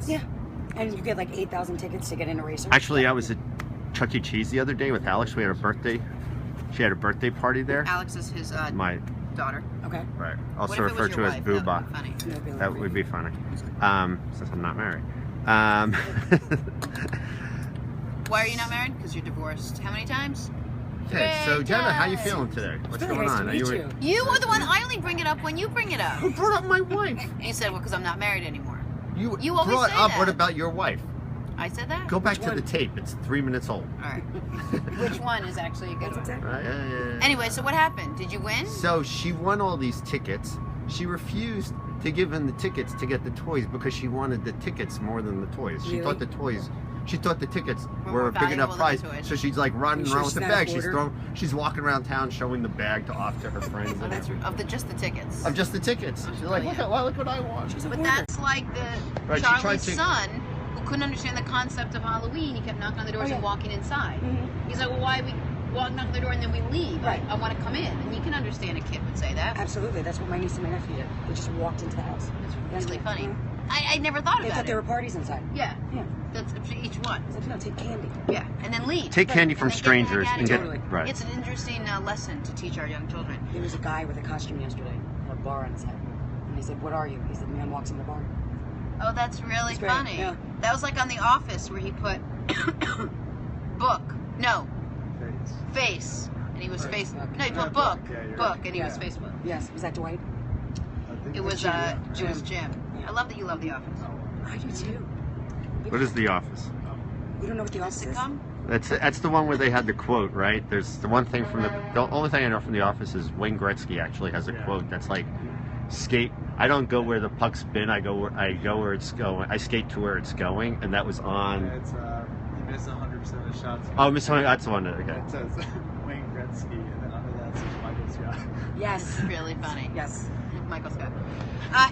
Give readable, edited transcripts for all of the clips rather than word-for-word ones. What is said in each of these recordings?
Yeah. And you get like 8,000 tickets to get in a racer. Actually, I was at Chuck E. Cheese the other day with Alex. We had a birthday. She had a birthday party there. Alex is his my daughter. Okay. Right. Also What if it was referred to your as wife? Booba. That would be funny. That would be funny. Since I'm not married. Why are you not married? Because you're divorced. How many times? Okay, so Jenna, how you feeling today? What's Really going nice on? to Are meet you. You were the one. I only bring it up when you bring it up. Who brought up my wife? And you said, well, because I'm not married anymore. You always brought say up that. what about your wife? I said that? Go back Which to one? the tape. It's 3 minutes old. All right. Which one is actually a good That's one? exactly. Right? Yeah. Anyway, so what happened? Did you win? So she won all these tickets. She refused to give him the tickets to get the toys because she wanted the tickets more than the toys. She Really? thought the toys, she thought the tickets Were were more a big enough valuable than price. the toys. So she's like running You sure around with she's the not a bag. hoarder? She's walking around town showing the bag off to her friends. Oh, and that's of just the tickets. of just the tickets. She's like, look what I want. She's a But hoarder. that's like the Right, she tried Charlie's to- son who couldn't understand the concept of Halloween. He kept knocking on the doors Oh, yeah. and walking inside. Mhm. He's like, well, why we knock on the door and then we leave? Right. I want to come in. And you can understand a kid would say that. Absolutely. That's what my niece and my nephew did. They just walked into the house. It's really funny. Mhm. I never thought They about thought it. there were parties inside. Yeah, Yeah. that's up to each one. I was like, no, take candy. Yeah, and then leave. Take candy And from then get the strangers heck and out get of here. right. It's an interesting lesson to teach our young children. There was a guy with a costume yesterday, had a bar on his head. And they said, what are you? He said, man walks in the bar. Oh, that's really It's great, funny. yeah. That was like on The Office where he put face, and he was face. No, he put book, and he was Facebook. Yes. Was that Dwight? It was Jewish Jim. I love that you love The Office. I do too. What is The Office? You don't know what the office is? Sitcom? That's the one where they had the quote, right? There's the one thing from the only thing I know from The Office is Wayne Gretzky actually has a quote that's like, skate. I don't go where the puck's been. I go where it's going. I skate to where it's going, and that was on. It's he missed 100% of the shots. Oh, Miss Honey, that's the one. Okay. It says Wayne Gretzky, and then under that says Michael Scott. Yes. Really funny. Yes. Michael Scott.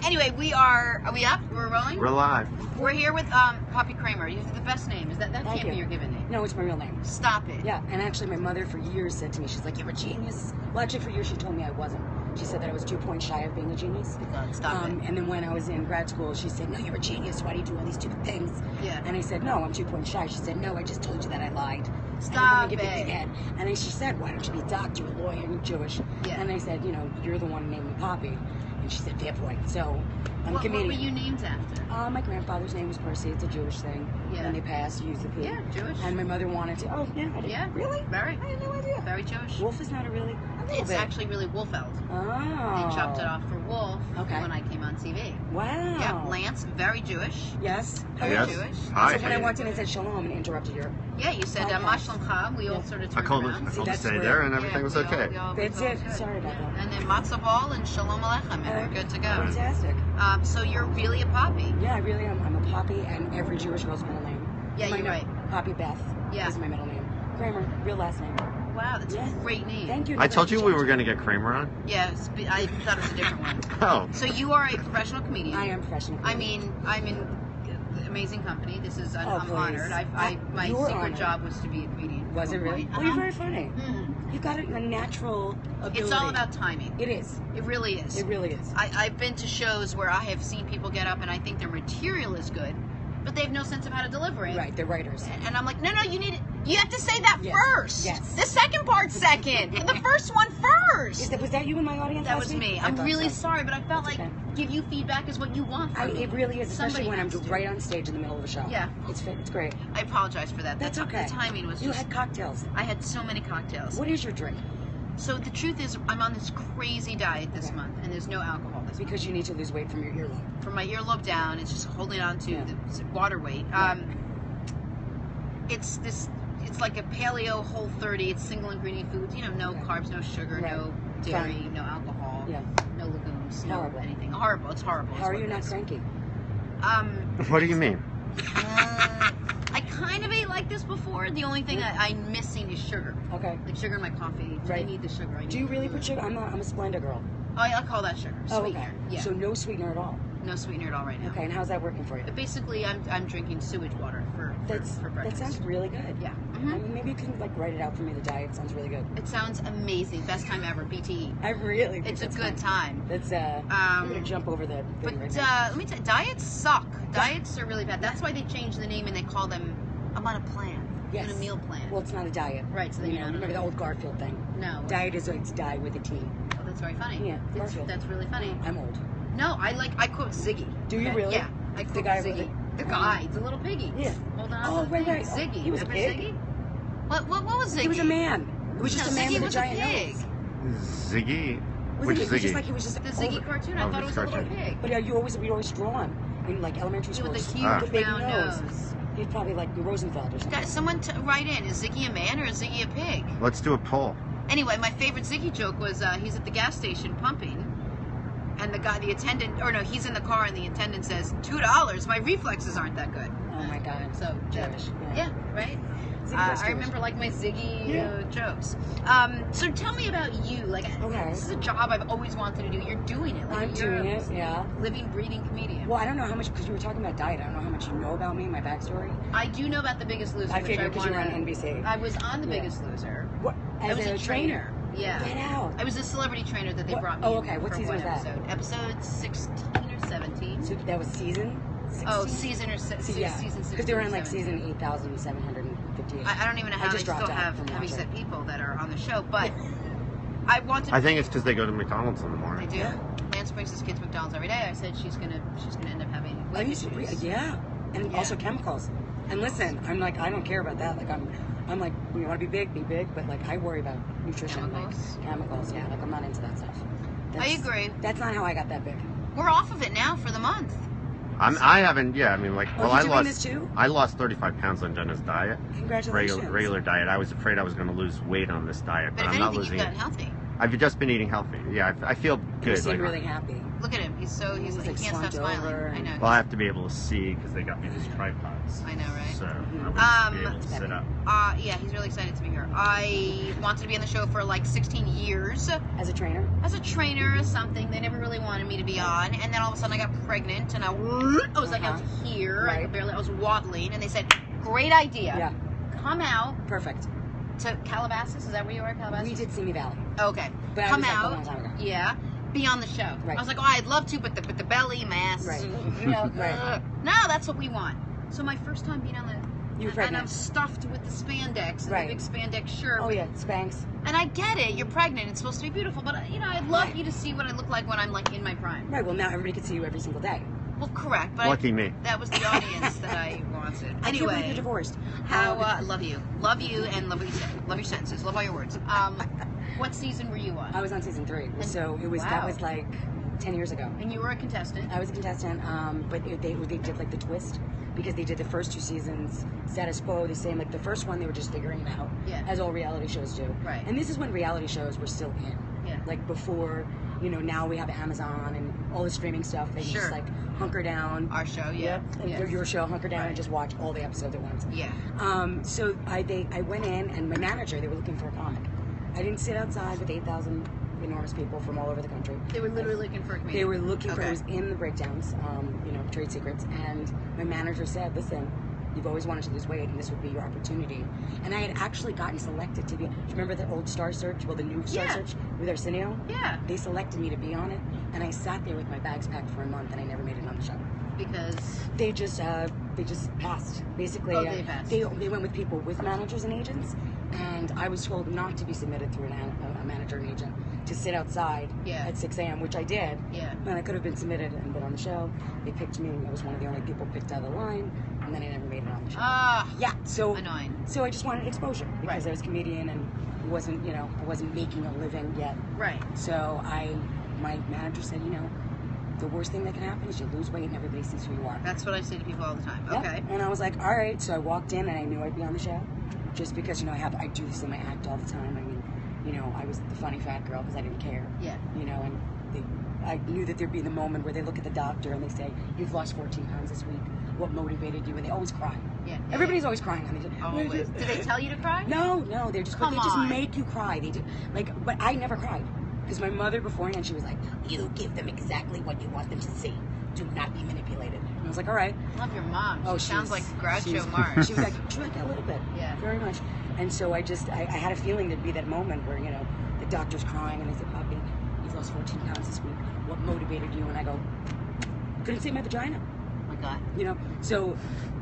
Anyway, are we up? We're rolling? We're live. We're here with Poppi Kramer. You have the best name. That Thank can't you. be your given name. No, it's my real name. Stop it. Yeah, and actually my mother for years said to me, she's like, you're a genius. Well, actually for years she told me I wasn't. She said that I was 2 points shy of being a genius. God, stop it. And then when I was in grad school, she said, no, you're a genius. Why do you do all these stupid things? Yeah. And I said, no, I'm 2 points shy. She said, no, I just told you that I lied. Stop And I'm gonna give you a it. big head. And then she said, why don't you be a doctor, a lawyer, and you're Jewish? Yeah. And I said, you know, you're the one who named me Poppi. And she said, fair point. So I'm a What comedian. were you named after? My grandfather's name was Percy. It's a Jewish thing. Yeah. When they passed, you use the P. Yeah, Jewish. And my mother wanted to. Oh, yeah, I did. Yeah. Really? Very. I had no idea. Very Jewish. Wolf is not a really. A little It's bit. actually really Wolfeld. Oh. They chopped it off for Wolf Okay. when I came on TV. Wow. Yeah, Lance, very Jewish. Yes. Very Yes. Jewish. Hi. So when I walked in and said shalom and interrupted your. Yeah, you said Okay. Mashlamcha. We all sort of I turned called around. it. I told that's to stay great. there, and everything Yeah, was we all- okay. we all- That's we all it. good. Sorry about that. And then matzo ball and shalom aleichem, and we're good to go. Fantastic. So you're really a Poppi. Yeah, I really am. I'm a Poppi, and every Jewish girl's middle name. Yeah, My you're name, right. Poppi Beth. Yeah. Is my middle name. Kramer, real last name. Wow, that's Yeah. a great name. Thank you. I told you we were going to get Kramer on. Yeah, I thought it was a different one. Oh. So you are a professional comedian. I am professional. I mean, I'm in amazing company. This is I'm please. honored. My You're secret honored. job was to be a comedian. Was it really? Oh, you're very funny. Mhm. You've got a natural ability. It's all about timing. It is. It really is. It really is. I've been to shows where I have seen people get up and I think their material is good, but they have no sense of how to deliver it. Right, they're writers. And I'm like, no, you have to say that Yes. first. Yes. The second part second, and the first one first. Was that you in my audience? That last was week? me. I I'm thought really so. sorry, but I felt That's like okay. give you feedback is what you want from me. It really is, especially Somebody when I'm has to. right on stage in the middle of a show. Yeah. It's great. I apologize for that. That's okay. The timing was You just. had cocktails. I had so many cocktails. What is your drink? So the truth is, I'm on this crazy diet this Okay. month, and there's no alcohol this month. Because you need to lose weight from your earlobe. From my earlobe down, it's just holding on to Yeah. the water weight. It's like a paleo Whole 30. It's single ingredient foods. You know, no carbs, no sugar, Right. no dairy, no alcohol, Yeah. no legumes, Horrible. no anything. Horrible. It's horrible. How are you not cranky? What do you mean? I kind of ate like this before. The only thing I'm missing is sugar. Okay. Like sugar in my coffee. I Right. need the sugar. Do you really put sugar? I'm a Splenda girl. Oh, I call that sugar. Oh, Sweetener. okay. Yeah. So no sweetener at all. No sweetener at all right now. Okay, and how's that working for you? But basically, I'm drinking sewage water for That breakfast. sounds really good. Yeah. I Mhm. mean, maybe you can like write it out for me. The diet sounds really good. It sounds amazing. Best time ever. BTE. I really think It's a that's good fun. time. That's I'm gonna jump over the But thing right now. let me tell you, diets suck. Diets are really bad. That's why they changed the name and they call them, I'm on a plan. Yes. I'm on a meal plan. Well, it's not a diet. Right, so then you you're know, not on remember a- the old Garfield thing. No. Diet is it's die with a T. Oh, that's very funny. Yeah, Garfield. That's really funny. I'm old. No, I quote Ziggy. Do you Okay? really? Yeah. I quote guy with Ziggy. the- The guy, the little piggy. Yeah. Holding on Oh, to the right, thing. right. Oh, Ziggy. he was a Remember pig? Ziggy? What was Ziggy? He was a man. It was just No, a man Ziggy with a was giant pig. nose. Ziggy. Wasn't Which it? It was Ziggy? just like he was just The Ziggy cartoon. I Oh, thought it this was a little cartoon. pig. But we'd always draw him in like elementary Yeah, school. with a huge Ah. a big round nose. He's probably like Rosenfeld or something. Guys, someone write in. Is Ziggy a man or is Ziggy a pig? Let's do a poll. Anyway, my favorite Ziggy joke was he's at the gas station pumping, and the attendant, or no, he's in the car, and the attendant says, $2. My reflexes aren't that good. Oh my God. So Jewish. yeah, right. Ziggy was I Jewish. remember like my Ziggy Yeah. jokes. So tell me about you. Like, Okay. this is a job I've always wanted to do. You're doing it. Like, I'm you're doing a it. Yeah. living, breathing comedian. Well, I don't know how much because you were talking about diet. I don't know how much you know about me, my backstory. I do know about The Biggest Loser. I which figured because you were on wanna- NBC. I was on The Yeah. Biggest Loser. What? I As was a trainer. Yeah. Get out. I was a celebrity trainer that they What- brought me oh, in okay. What for season one was that? episode. Episode 16 or 17. So that was season 16? Oh, season or Yeah. season 16. Because they were on or like 17. season 8,758. I don't even know I how they just still dropped out have from heavy watching. set people that are on the show, but I wanted. I think it's because they go to McDonald's in the They morning. do. Yeah. Lance brings his kids McDonald's every day. I said she's gonna end up having I weight used to issues. yeah. And Yeah. also chemicals. And listen, I'm like, I don't care about that. Like, I'm like, you want to be big, but like, I worry about nutrition, Chemicals? like chemicals. Yeah, like I'm not into that stuff. I agree. That's not how I got that big. We're off of it now for the month. I haven't. Yeah, I mean, like, Oh, well, you I doing lost. this too? I lost 35 pounds on Jenna's diet. Congratulations. Regular diet. I was afraid I was going to lose weight on this diet, But but if I'm not anything, you've losing gotten it. healthy. I've just been eating healthy. Yeah, I feel You good. seem Like, really happy. Look at him. He's like, He's, he like, can't stop slumped smiling. over I know. well, I have to be able to see because they got me these tripods. I know, right? So I Mhm. wouldn't be able to sit up. Yeah, he's really excited to be here. I wanted to be on the show for like 16 years As a trainer? as a trainer or something. They never really wanted me to be on, and then all of a sudden I got pregnant, and I was like out here. I Right. could barely. I was waddling, and they said, "Great idea. Yeah. Come out Perfect. to Calabasas. Is that where you are, Calabasas? We did Simi Valley. Okay. But I Come was like a out. long time ago. Yeah. Be on the show. Right. I was like, oh, I'd love to, but the belly mass. Right. You know, Right. no, that's what we want. So my first time being on the. You were and pregnant. I'm stuffed with the spandex and Right. the big spandex shirt. Oh yeah, Spanx. And I get it. You're pregnant. It's supposed to be beautiful, but you know, I'd love Right. you to see what I look like when I'm like in my prime. Right. Well, now everybody can see you every single day. Well, correct, but Lucky me. that was the audience that I wanted. I can't believe Anyway, you're divorced. how love you, and love what you say, love your sentences, love all your words. What season were you on? I was on season 3, And- so it was wow. that was like 10 years ago. And you were a contestant. I was a contestant, but they did like the twist because they did the first 2 seasons status quo, the same. Like the first one, they were just figuring it out, Yeah. as all reality shows do. Right. And this is when reality shows were still in. Yeah. Like before, you know, now we have Amazon and all the streaming stuff. They Sure. just like hunker down. Our show, yeah. And Yeah. your show, hunker down, Right. and just watch all the episodes at once. Yeah. So I went in, and my manager, they were looking for a comic. I didn't sit outside with 8,000 enormous people from all over the country. They were literally looking for a comedian. They were looking for, Okay. it was in the breakdowns, you know, trade secrets. And my manager said, listen, you've always wanted to lose weight, and this would be your opportunity. And I had actually gotten selected to be, do you remember the old Star Search? Well, the new Star Yeah. Search with Arsenio? Yeah. They selected me to be on it, and I sat there with my bags packed for a month, and I never made it on the show. Because They just passed. Basically, Oh, they passed. they went with people with managers and agents, and I was told not to be submitted through a manager and agent, to sit outside Yeah. at 6 a.m., which I did. Yeah. And I could have been submitted and been on the show. They picked me. I was one of the only people picked out of the line, and then I never made it on the show. Yeah, so annoying. So I just wanted exposure because Right. I was a comedian and wasn't, you know, I wasn't making a living yet. Right. So my manager said, you know, the worst thing that can happen is you lose weight and everybody sees who you are. That's what I say to people all the time. Yeah. Okay. And I was like, all right. So I walked in and I knew I'd be on the show, just because, you know, I do this in my act all the time. I mean, you know, I was the funny fat girl because I didn't care. Yeah. You know, and I knew that there'd be the moment where they look at the doctor and they say, you've lost 14 pounds this week. What motivated you? And they always cry. Yeah. Everybody's always crying. And they just, Always. Did they tell you to cry? No, they're just, but Come they just on. make you cry. They do, like, but I never cried. Because my mother beforehand, she was like, you give them exactly what you want them to see. do not be manipulated. And I was like, all right. I love your mom. Oh, She sounds like Groucho Marx. Marx. She was like a little bit. Yeah. Very much. And so I had a feeling there'd be that moment where, the doctor's crying and they said, Poppi, you've lost 14 pounds this week. What motivated you? And I go, couldn't see my vagina. Oh my God. So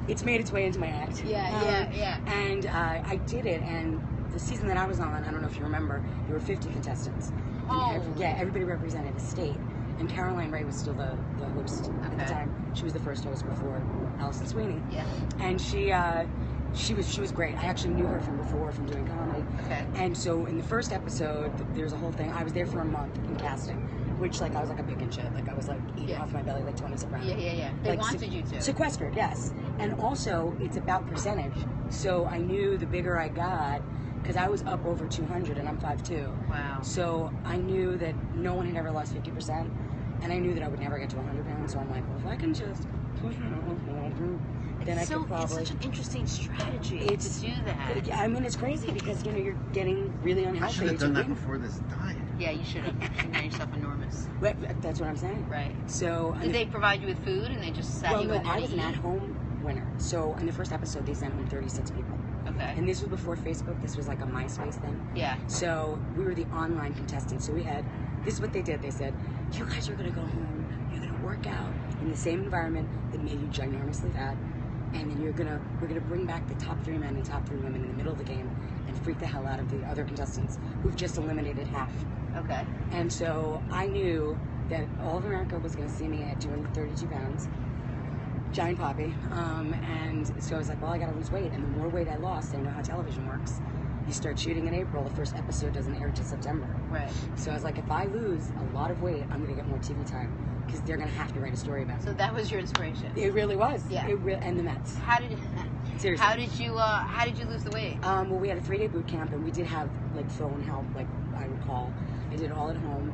it's made its way into my act. Yeah. And I did it, and the season that I was on, I don't know if you remember, there were 50 contestants. And everybody represented a state. And Caroline Ray was still the host at the time. She was the first host before Allison Sweeney. Yeah. And she was great. I actually knew her from before, from doing comedy. Okay. And so in the first episode, there's a whole thing. I was there for a month in casting, which I was like a pig and shit. Like I was like eating off my belly like Tony Soprano. Yeah. They wanted you to. Sequestered, yes. And also, it's about percentage. So I knew the bigger I got, because I was up over 200 and I'm 5'2". Wow. So I knew that no one had ever lost 50%. And I knew that I would never get to 100 pounds. So I'm like, well, if I can just push it off, then I could probably. It's such an interesting strategy to do that. I mean, it's crazy because, you're getting really unhealthy. I should have done that before this diet. Yeah, you should have. You should have made yourself enormous. That's what I'm saying. Right. So Did they provide you with food and they just sat you in there? I was an at-home winner. So in the first episode, they sent home 36 people. Okay. And this was before Facebook. This was like a MySpace thing. Yeah. So we were the online contestants. So this is what they did. They said, you guys are going to go home. You're going to work out in the same environment that made you ginormously fat. And then we're gonna bring back the top 3 men and top 3 women in the middle of the game and freak the hell out of the other contestants who've just eliminated half. Okay. And so I knew that all of America was going to see me at 232 pounds, giant Poppi. And so I was like, well, I got to lose weight. And the more weight I lost, I know how television works. You start shooting in April, the first episode doesn't air till September. Right. So I was like, if I lose a lot of weight, I'm going to get more TV time because they're going to have to write a story about it. So that was your inspiration. It really was. Yeah. And the Mets. Seriously. How did you lose the weight? Well, we had a 3-day boot camp, and we did have like phone help, like I would call. I did it all at home.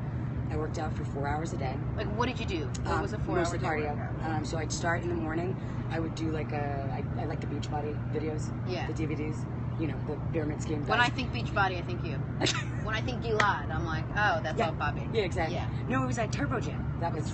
I worked out for 4 hours a day. Like, what did you do? What was a 4 hour mostly cardio. So I'd start in the morning. I would do like I like the Beachbody videos. Yeah. The DVDs. The pyramid scheme. When I think Beachbody, I think you. When I think Gilad, I'm like, oh, that's all Poppi. Yeah, exactly. Yeah. No, it was like Turbo Jam. That was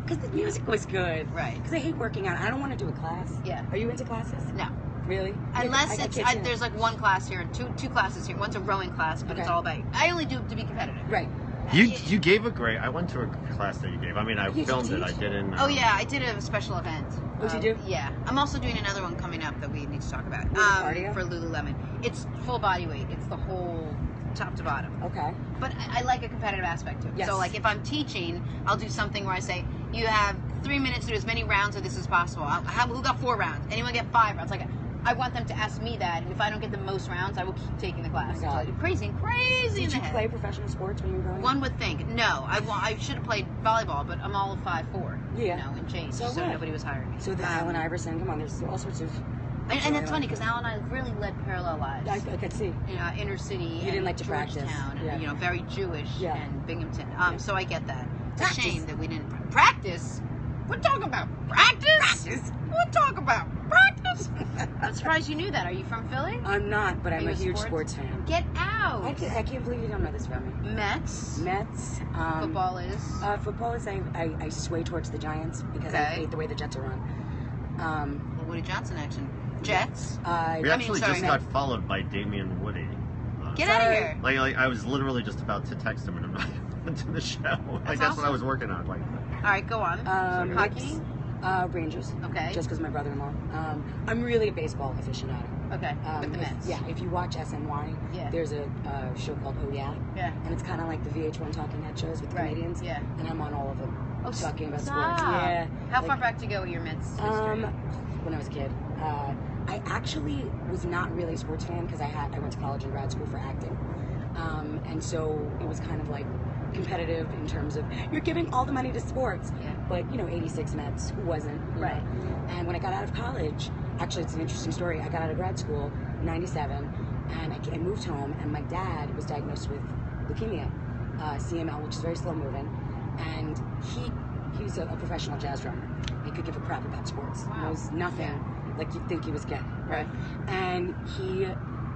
because the music was good. Right. Because I hate working out. I don't want to do a class. Yeah. Are you into classes? No. Really? Unless there's like one class here and two classes here. One's a rowing class, but it's all about. I only do it to be competitive. Right. You gave a great. I went to a class that you gave. I mean, I filmed it. I didn't. Oh yeah, I did a special event. What did you do? Yeah, I'm also doing another one coming up that we need to talk about. For Lululemon, it's full body weight. It's the whole top to bottom. Okay. But I like a competitive aspect to it. Yes. So like if I'm teaching, I'll do something where I say you have 3 minutes to do as many rounds of this as possible. Who got 4 rounds? Anyone get 5 rounds? Like I want them to ask me that, and if I don't get the most rounds, I will keep taking the class. Oh, so crazy Did you play professional sports when you were growing up? One would think. No, I should have played volleyball, but I'm all of 5'4". Yeah. And change. So what? Nobody was hiring me. So the Allen Iverson, come on, there's all sorts of. And it's funny because Al and I really led parallel lives. I could see. Inner city. You didn't like to practice. Georgetown, Yeah. Very Jewish and Binghamton. So I get that. It's Practice. a shame that we didn't practice. We're talking about practice. We're talking about practice. I'm surprised you knew that. Are you from Philly? I'm not, but I'm you a a huge sports? fan. Get out. I can't believe you don't know this about me. Mets. Football is. Football is I sway towards the Giants because I hate the way the Jets are run. Woody Johnson action. Jets. We actually just got followed by Damian Woody. Get out of here. Like I was literally just about to text him and I'm not into the show. That's what I was working on. Like. All right, go on. Hockey. Rangers. Okay. Just because my brother-in-law. I'm really a baseball aficionado. Okay. With the Mets. If you watch SNY, there's a show called Oh Yeah. Yeah. And it's kind of like the VH1 talking head shows with the comedians. Yeah. And I'm on all of them. Talking about sports. Stop. Yeah. How far back to go with your Mets history? When I was a kid. I actually was not really a sports fan because I went to college and grad school for acting. And so it was kind of like competitive in terms of you're giving all the money to sports. Yeah. But 86 Mets, who wasn't? Right. And when I got out of college, actually it's an interesting story. I got out of grad school, 97, and I moved home, and my dad was diagnosed with leukemia, CML, which is very slow moving, and he was a professional jazz drummer. He could give a crap about sports. Wow. It was nothing like you'd think he was gay. Right. And he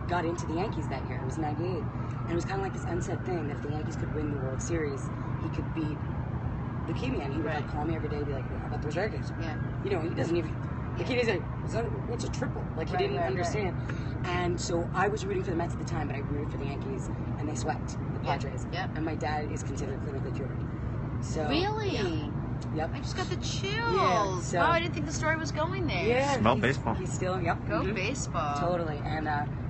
got into the Yankees that year. It was 98. And it was kind of like this unsaid thing that if the Yankees could win the World Series, he could beat leukemia, and he would Right. like call me every day and be like, how about those Yankees? Yeah. You know, he doesn't even, the kid is like, what's a triple? Like, he Right, didn't right, understand. And so I was rooting for the Mets at the time, but I rooted for the Yankees, and they swept the Yeah, Padres. yep. And my dad is considered clinically cured. So, Really? Yeah. Yep. I just got the chills. Yeah, so- Wow, I didn't think the story was going there. Yeah. Smell he's- baseball. He's still, yep. Go mhm. baseball. Totally. And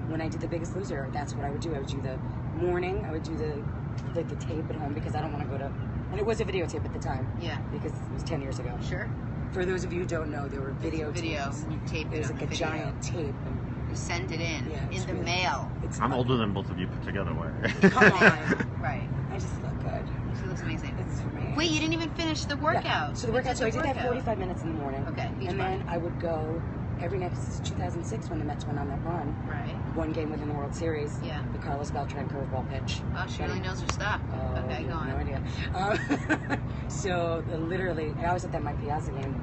when I did The Biggest Loser, that's what I would do. I would do the morning. I would do the tape at home because I don't want to go to. And it was a videotape at the time Yeah. because it was 10 years ago. Sure. For those of you who don't know, there were Video. videotapes. You tape It it was on like a the video. giant tape. And You send it in. Yeah, it's in the really- mail. it's I'm fun. older than both of you put together. Come on. Right. I just look good. She looks amazing. It's for me. Wait, you didn't even finish the workout. Yeah. So the workout. So I did that 45 minutes in the morning. Okay, each And one. then I would go every night. This is 2006 when the Mets went on that run. Right. One game within the World Series. Yeah. The Carlos Beltran curveball pitch. Oh, she really knows her stuff. Oh, Okay, you go have on. no idea. So literally, I was at that Mike Piazza game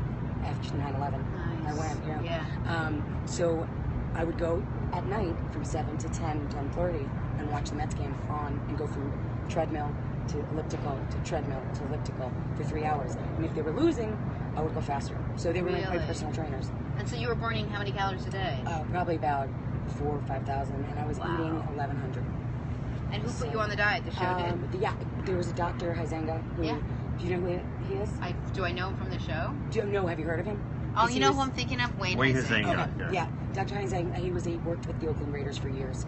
after 9/11. Nice. I went, yeah. Yeah. So I would go at night from 7 to 10, 10:30, and watch the Mets game on, and go from treadmill to elliptical to treadmill to elliptical for 3 hours. And if they were losing, I would go faster. So they were like my Really? personal trainers. And so you were burning how many calories a day? Probably about 4,000 or 5,000, and I was Wow. eating 1,100. And who put you on the diet? The show did? Yeah, there was a Dr. Huizenga who. Yeah. Do you know who he is? Do I know him from the show? Do you know? Have you heard of him? Oh, Because you he know was- who I'm thinking of? Wayne Wayne Huizenga. Huizenga. Okay. Yeah. Yeah, Dr. Huizenga. He worked with the Oakland Raiders for years.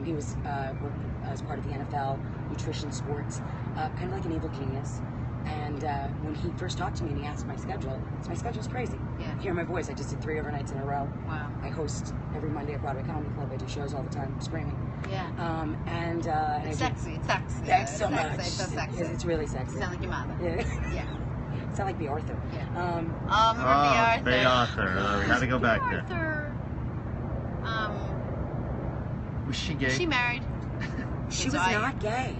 He was worked as part of the NFL, nutrition, sports, kind of like an evil genius. And when he first talked to me and he asked my schedule, so my schedule's crazy. Yeah. Hear my voice. I just did 3 overnights in a row. Wow. I host every Monday at Broadway Comedy Club. I do shows all the time, screaming. Yeah. And It's sexy. It's sexy. Thanks so It's much. sexy. It's so sexy. It's really sexy. You sound like your mother. Yeah. Yeah. Sound like B. Arthur. Yeah. Um, Oh, remember Bay Arthur. We had to go back there. Arthur. Was she gay? She married. she So was I- not gay,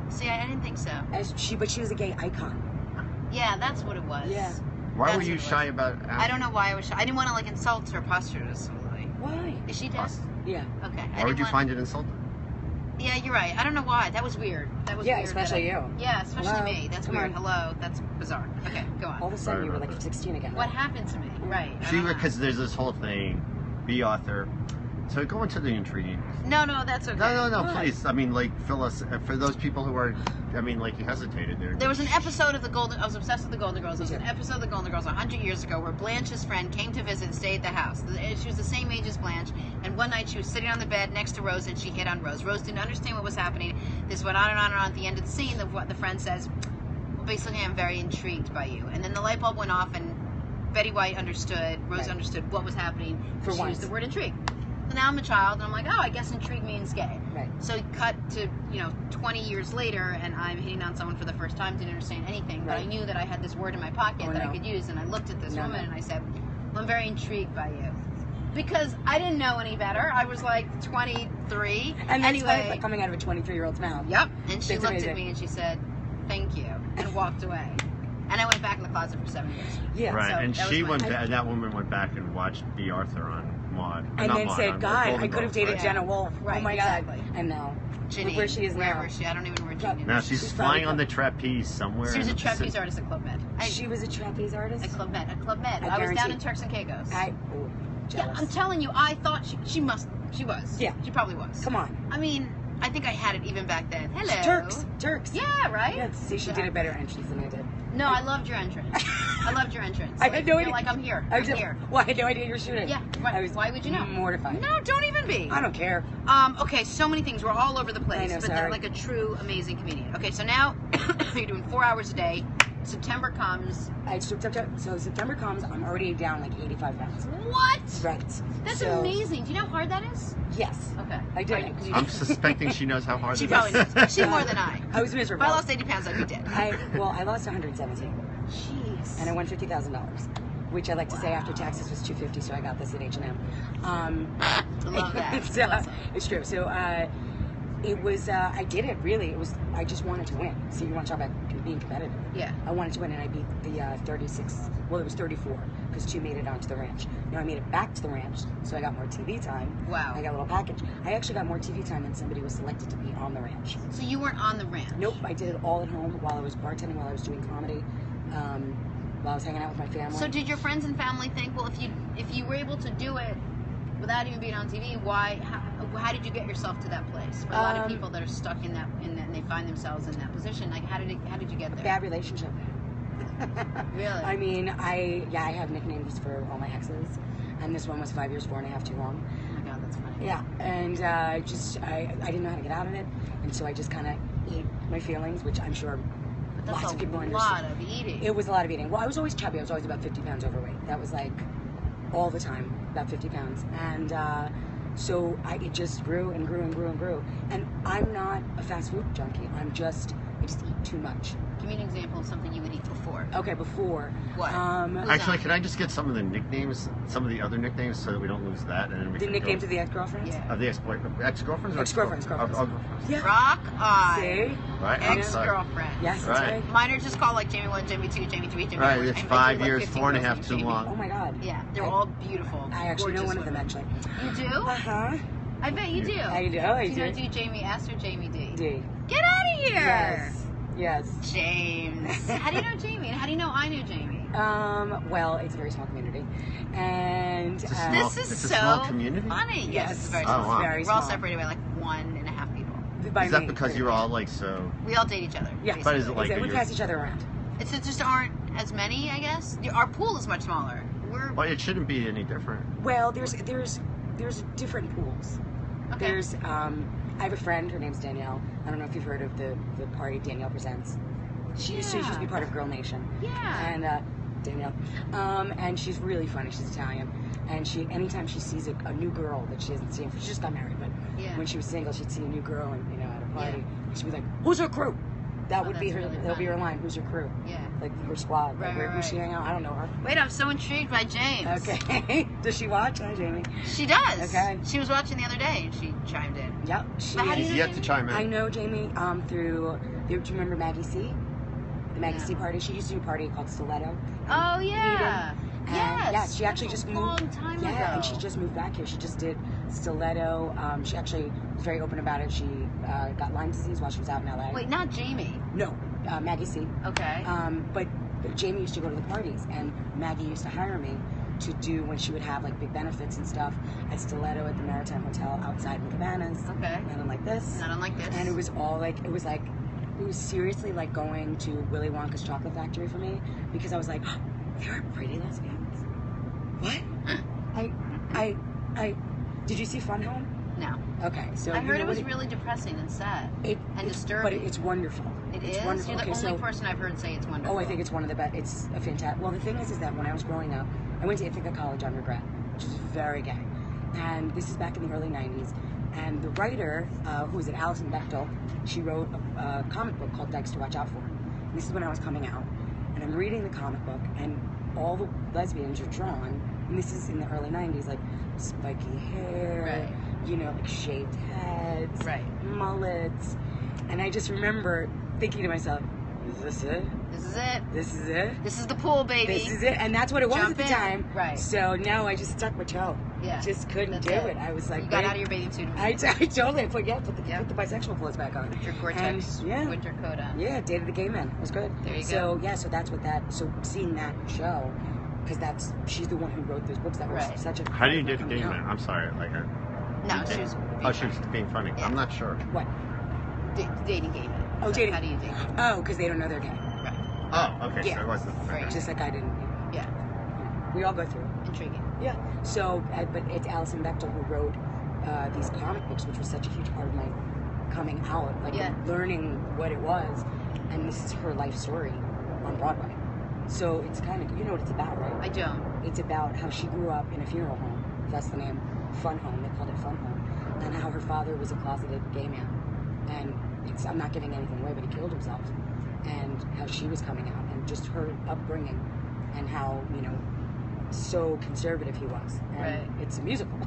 See, I didn't think so. but she was a gay icon. Yeah, that's what it was. Yeah. Why were That's you what it shy was. about? I don't know why I was shy. I didn't want to like insult her posthumously. Why? Is she dead? Yeah. Okay. Why would you find it insulting? Yeah, you're right. I don't know why. That was weird. That was Yeah, weird. especially that I- you. Yeah, especially Hello? me. That's Come weird. on. Hello. That's bizarre. Okay, go on. All of a sudden, Sorry you were about like that. 16 again. What happened to me? Right. I She don't know. because there's this whole thing, B. Arthur. So go into the intriguing. No, that's okay. No, Why? please. I mean, like, fill us for those people who are. I mean, like, you hesitated there. There was an episode of the Golden. I was obsessed with the Golden Girls. There was an Yeah. episode of the Golden Girls 100 years ago where Blanche's friend came to visit and stayed at the house. She was the same age as Blanche, and one night she was sitting on the bed next to Rose, and she hit on Rose. Rose didn't understand what was happening. This went on and on and on. At the end of the scene, the friend says, "Well, basically, I'm very intrigued by you." And then the light bulb went off, and Betty White understood. Rose Right. understood what was happening. For she once. used the word intrigue. So now I'm a child, and I'm like, oh, I guess intrigue means gay. Right. So cut to 20 years later, and I'm hitting on someone for the first time, didn't understand anything, but I Right. knew that I had this word in my pocket Oh, that no. I could use, and I looked at this No, woman no. and I said, well, I'm very intrigued by you. Because I didn't know any better. I was like 23. And that's anyway, like coming out of a 23-year-old's mouth. yep. And she That's looked amazing. at me and she said, thank you, and walked away. And I went back in the closet for 7 years. Yeah. Right, so and that she was my- went. That woman went back and watched B. Arthur on Maude, And not then Maude, said, on God, Golden I could have Girls, dated right? Jenna Wolf. Right, Oh my exactly. God. And now, Janine, look where she is now. wherever she, I don't even know where Janine Now is. she's She's flying probably- on the trapeze somewhere. She was a in the trapeze Pacific. artist at Club Med. She was a trapeze artist? At Club Med. At Club Med. I I was down guarantee- in Turks and Caicos. Oh, Yeah, jealous. I'm telling you, I thought she was. Yeah. She probably was. Come on. I mean, I think I had it even back then. Hello. Turks. Yeah, right? Yeah, see, she did a better entrance than I did. No, I loved your entrance. I loved your entrance. I had no You're idea. like, I'm here. I I'm was just- here. Well, I had no idea you were shooting. Yeah, right. I was Why would you know? mortified. No, don't even be. I don't care. Okay, so many things. We're all over the place. I know, but sorry. like a true amazing comedian. Okay, so now you're doing 4 hours a day. September comes. So September comes, I'm already down like 85 pounds. What? Right. That's So, amazing. Do you know how hard that is? Yes. Okay. I did. Are you- 'cause you- I'm suspecting she knows how hard She it probably is. knows. She more than I. I was If miserable. I lost 80 pounds, I'd be dead. I lost 117, Jeez. and I won $50,000, which I like to say after taxes was $250. So I got this at H&M. I love that. so, Awesome. it's true. So it was. I did it really. It was. I just wanted to win. So you want to talk about being competitive? Yeah. I wanted to win, and I beat the 36. Well, it was 34. because 2 made it onto the ranch. Now I made it back to the ranch, so I got more TV time. Wow. I got a little package. I actually got more TV time than somebody was selected to be on the ranch. So you weren't on the ranch? Nope, I did it all at home while I was bartending, while I was doing comedy, while I was hanging out with my family. So did your friends and family think, well, if you were able to do it without even being on TV, how did you get yourself to that place? For a lot of people that are stuck in that, and they find themselves in that position, like how did you get there? Bad relationship. Really? I mean, I have nicknames for all my exes, and this one was 5 years, 4.5 too long. Oh my God, that's funny. Yeah, and I didn't know how to get out of it, and so I just kind of ate my feelings, which I'm sure But lots that's of people a understand. lot of eating. It was a lot of eating. Well, I was always chubby. I was always about 50 pounds overweight. That was like all the time, about 50 pounds. And so it just grew and grew and grew and grew. And I'm not a fast food junkie. I just eat too much. Give me an example of something you would eat before. Okay, before. What? Actually, can I just get some of the nicknames, some of the other nicknames, so that we don't lose that? And then we The can nicknames go. of the ex-girlfriends? Yeah. Of the ex-girlfriends? Or Ex-girlfriends, girlfriends? girlfriends. Yeah. Rock on. See? Right? I'm sorry. Ex-girlfriend. Yes, that's Right. right. Mine are just called like Jamie 1, Jamie 2, Jamie 3, Jamie 4. Right, it's and 5 they do, like, years, 15 4.5 girls named too Jamie. long. Oh my God. Yeah, they're I- all beautiful. I actually know gorgeous one of them, women. actually. You do? Uh-huh. I bet you do. I do, Do I you know do. do Jamie S or Jamie D? D. Get out of here! Yes. Yes. James. How do you know Jamie? And how do you know I knew Jamie? Well, it's a very small community. And It's a small- This is it's a so small community? funny. Yes, Yes. it's very Oh, small. wow. Very We're all small. separated by like 1.5 people. by Is that me, because pretty you're much. all like so? We all date each other. Yeah. basically. But is it like we you're- pass each other around. It's just aren't as many, I guess. Our pool is much smaller. We're Well, it shouldn't be any different. Well, there's different pools. okay. There's I have a friend. Her name's Danielle. I don't know if you've heard of the party Danielle Presents. She used to be part of Girl Nation. Yeah. And Danielle, and she's really funny. She's Italian, and anytime she sees a new girl that she hasn't seen, she just got married, but Yeah. when she was single, she'd see a new girl, and at a party, Yeah. she'd be like, "Who's her crew?" That Oh, would be that's her. really That'll be her funny. line. Who's her crew? Yeah. Like her squad. Right, Like, who's right, she right. hang out? I don't know her. Wait, I'm so intrigued by James. Okay. Does she watch? Hi, Jamie. She does. Okay. She was watching the other day and she chimed in. Yep. She But how do He's you yet know to Jamie? chime in. I know Jamie through. Do you remember Maggie C? The Maggie No. C party. She used to do a party called Stiletto. Oh yeah. And, Yes. yeah, she actually That's just a moved. long time yeah, ago. and she just moved back here. She just did Stiletto. She actually was very open about it. She got Lyme disease while she was out in LA. Wait, not Jamie. No, Maggie C. Okay. But Jamie used to go to the parties, and Maggie used to hire me to do when she would have like big benefits and stuff at Stiletto at the Maritime Hotel outside in Cabanas. Okay. Not unlike this. Not unlike this. And it was all like it was seriously like going to Willy Wonka's chocolate factory for me, because I was like, oh, there are pretty lesbians. What? I did you see Fun Home? No. Okay, so I you heard know it was what really depressing and sad. it, and it's- disturbing. But it's wonderful. It It's is? wonderful. You're the Okay, only so- person I've heard say it's wonderful. Oh, I think it's one of the best. It's a fantastic. Well, the thing is that when I was growing up, I went to Ithaca College on regret, which is very gay. And this is back in the early 90s. And the writer, who was at Alison Bechtel, she wrote a comic book called Dykes to Watch Out For. And this is when I was coming out. And I'm reading the comic book, and all the lesbians are drawn, and this is in the early 90s, like spiky hair, like shaved heads, Right. mullets. And I just remember thinking to myself, is this it? This is it. This is it? This is the pool, baby. This is it. And that's what it was Jump at the in. time. Right. So no, I just stuck my toe. Yeah. Just couldn't That's do it. it. I was like, You got wait. out of your bathing suit. I totally put Yep. the bisexual clothes back on. Put your Gore-Tex And, yeah. winter coat on. Yeah, dated the gay man. It was good. There you so, go. yeah, so that's what so seeing that show, because she's the one who wrote those books that were Right. such a. How do you date a coming gay out. man? I'm sorry. No, she was. She was being funny. Yeah. I'm not sure. What? Dating gay men. Oh, So dating. How do you date? Oh, because they don't know they're gay. Right. Oh, okay. Yeah. So it wasn't. Right. Just like I didn't. Yeah. We all go through it. Intriguing. Yeah. So, but it's Alison Bechtel who wrote these comic books, which was such a huge part of my coming out, like Yeah. learning what it was. And this is her life story on Broadway. So it's kind of, you know what it's about, right? I don't. It's about how she grew up in a funeral home. That's the name. Fun Home. They called it Fun Home. And how her father was a closeted gay man. And I'm not giving anything away, but he killed himself. And how she was coming out. And just her upbringing. And how, so conservative he was. And Right. it's a musical.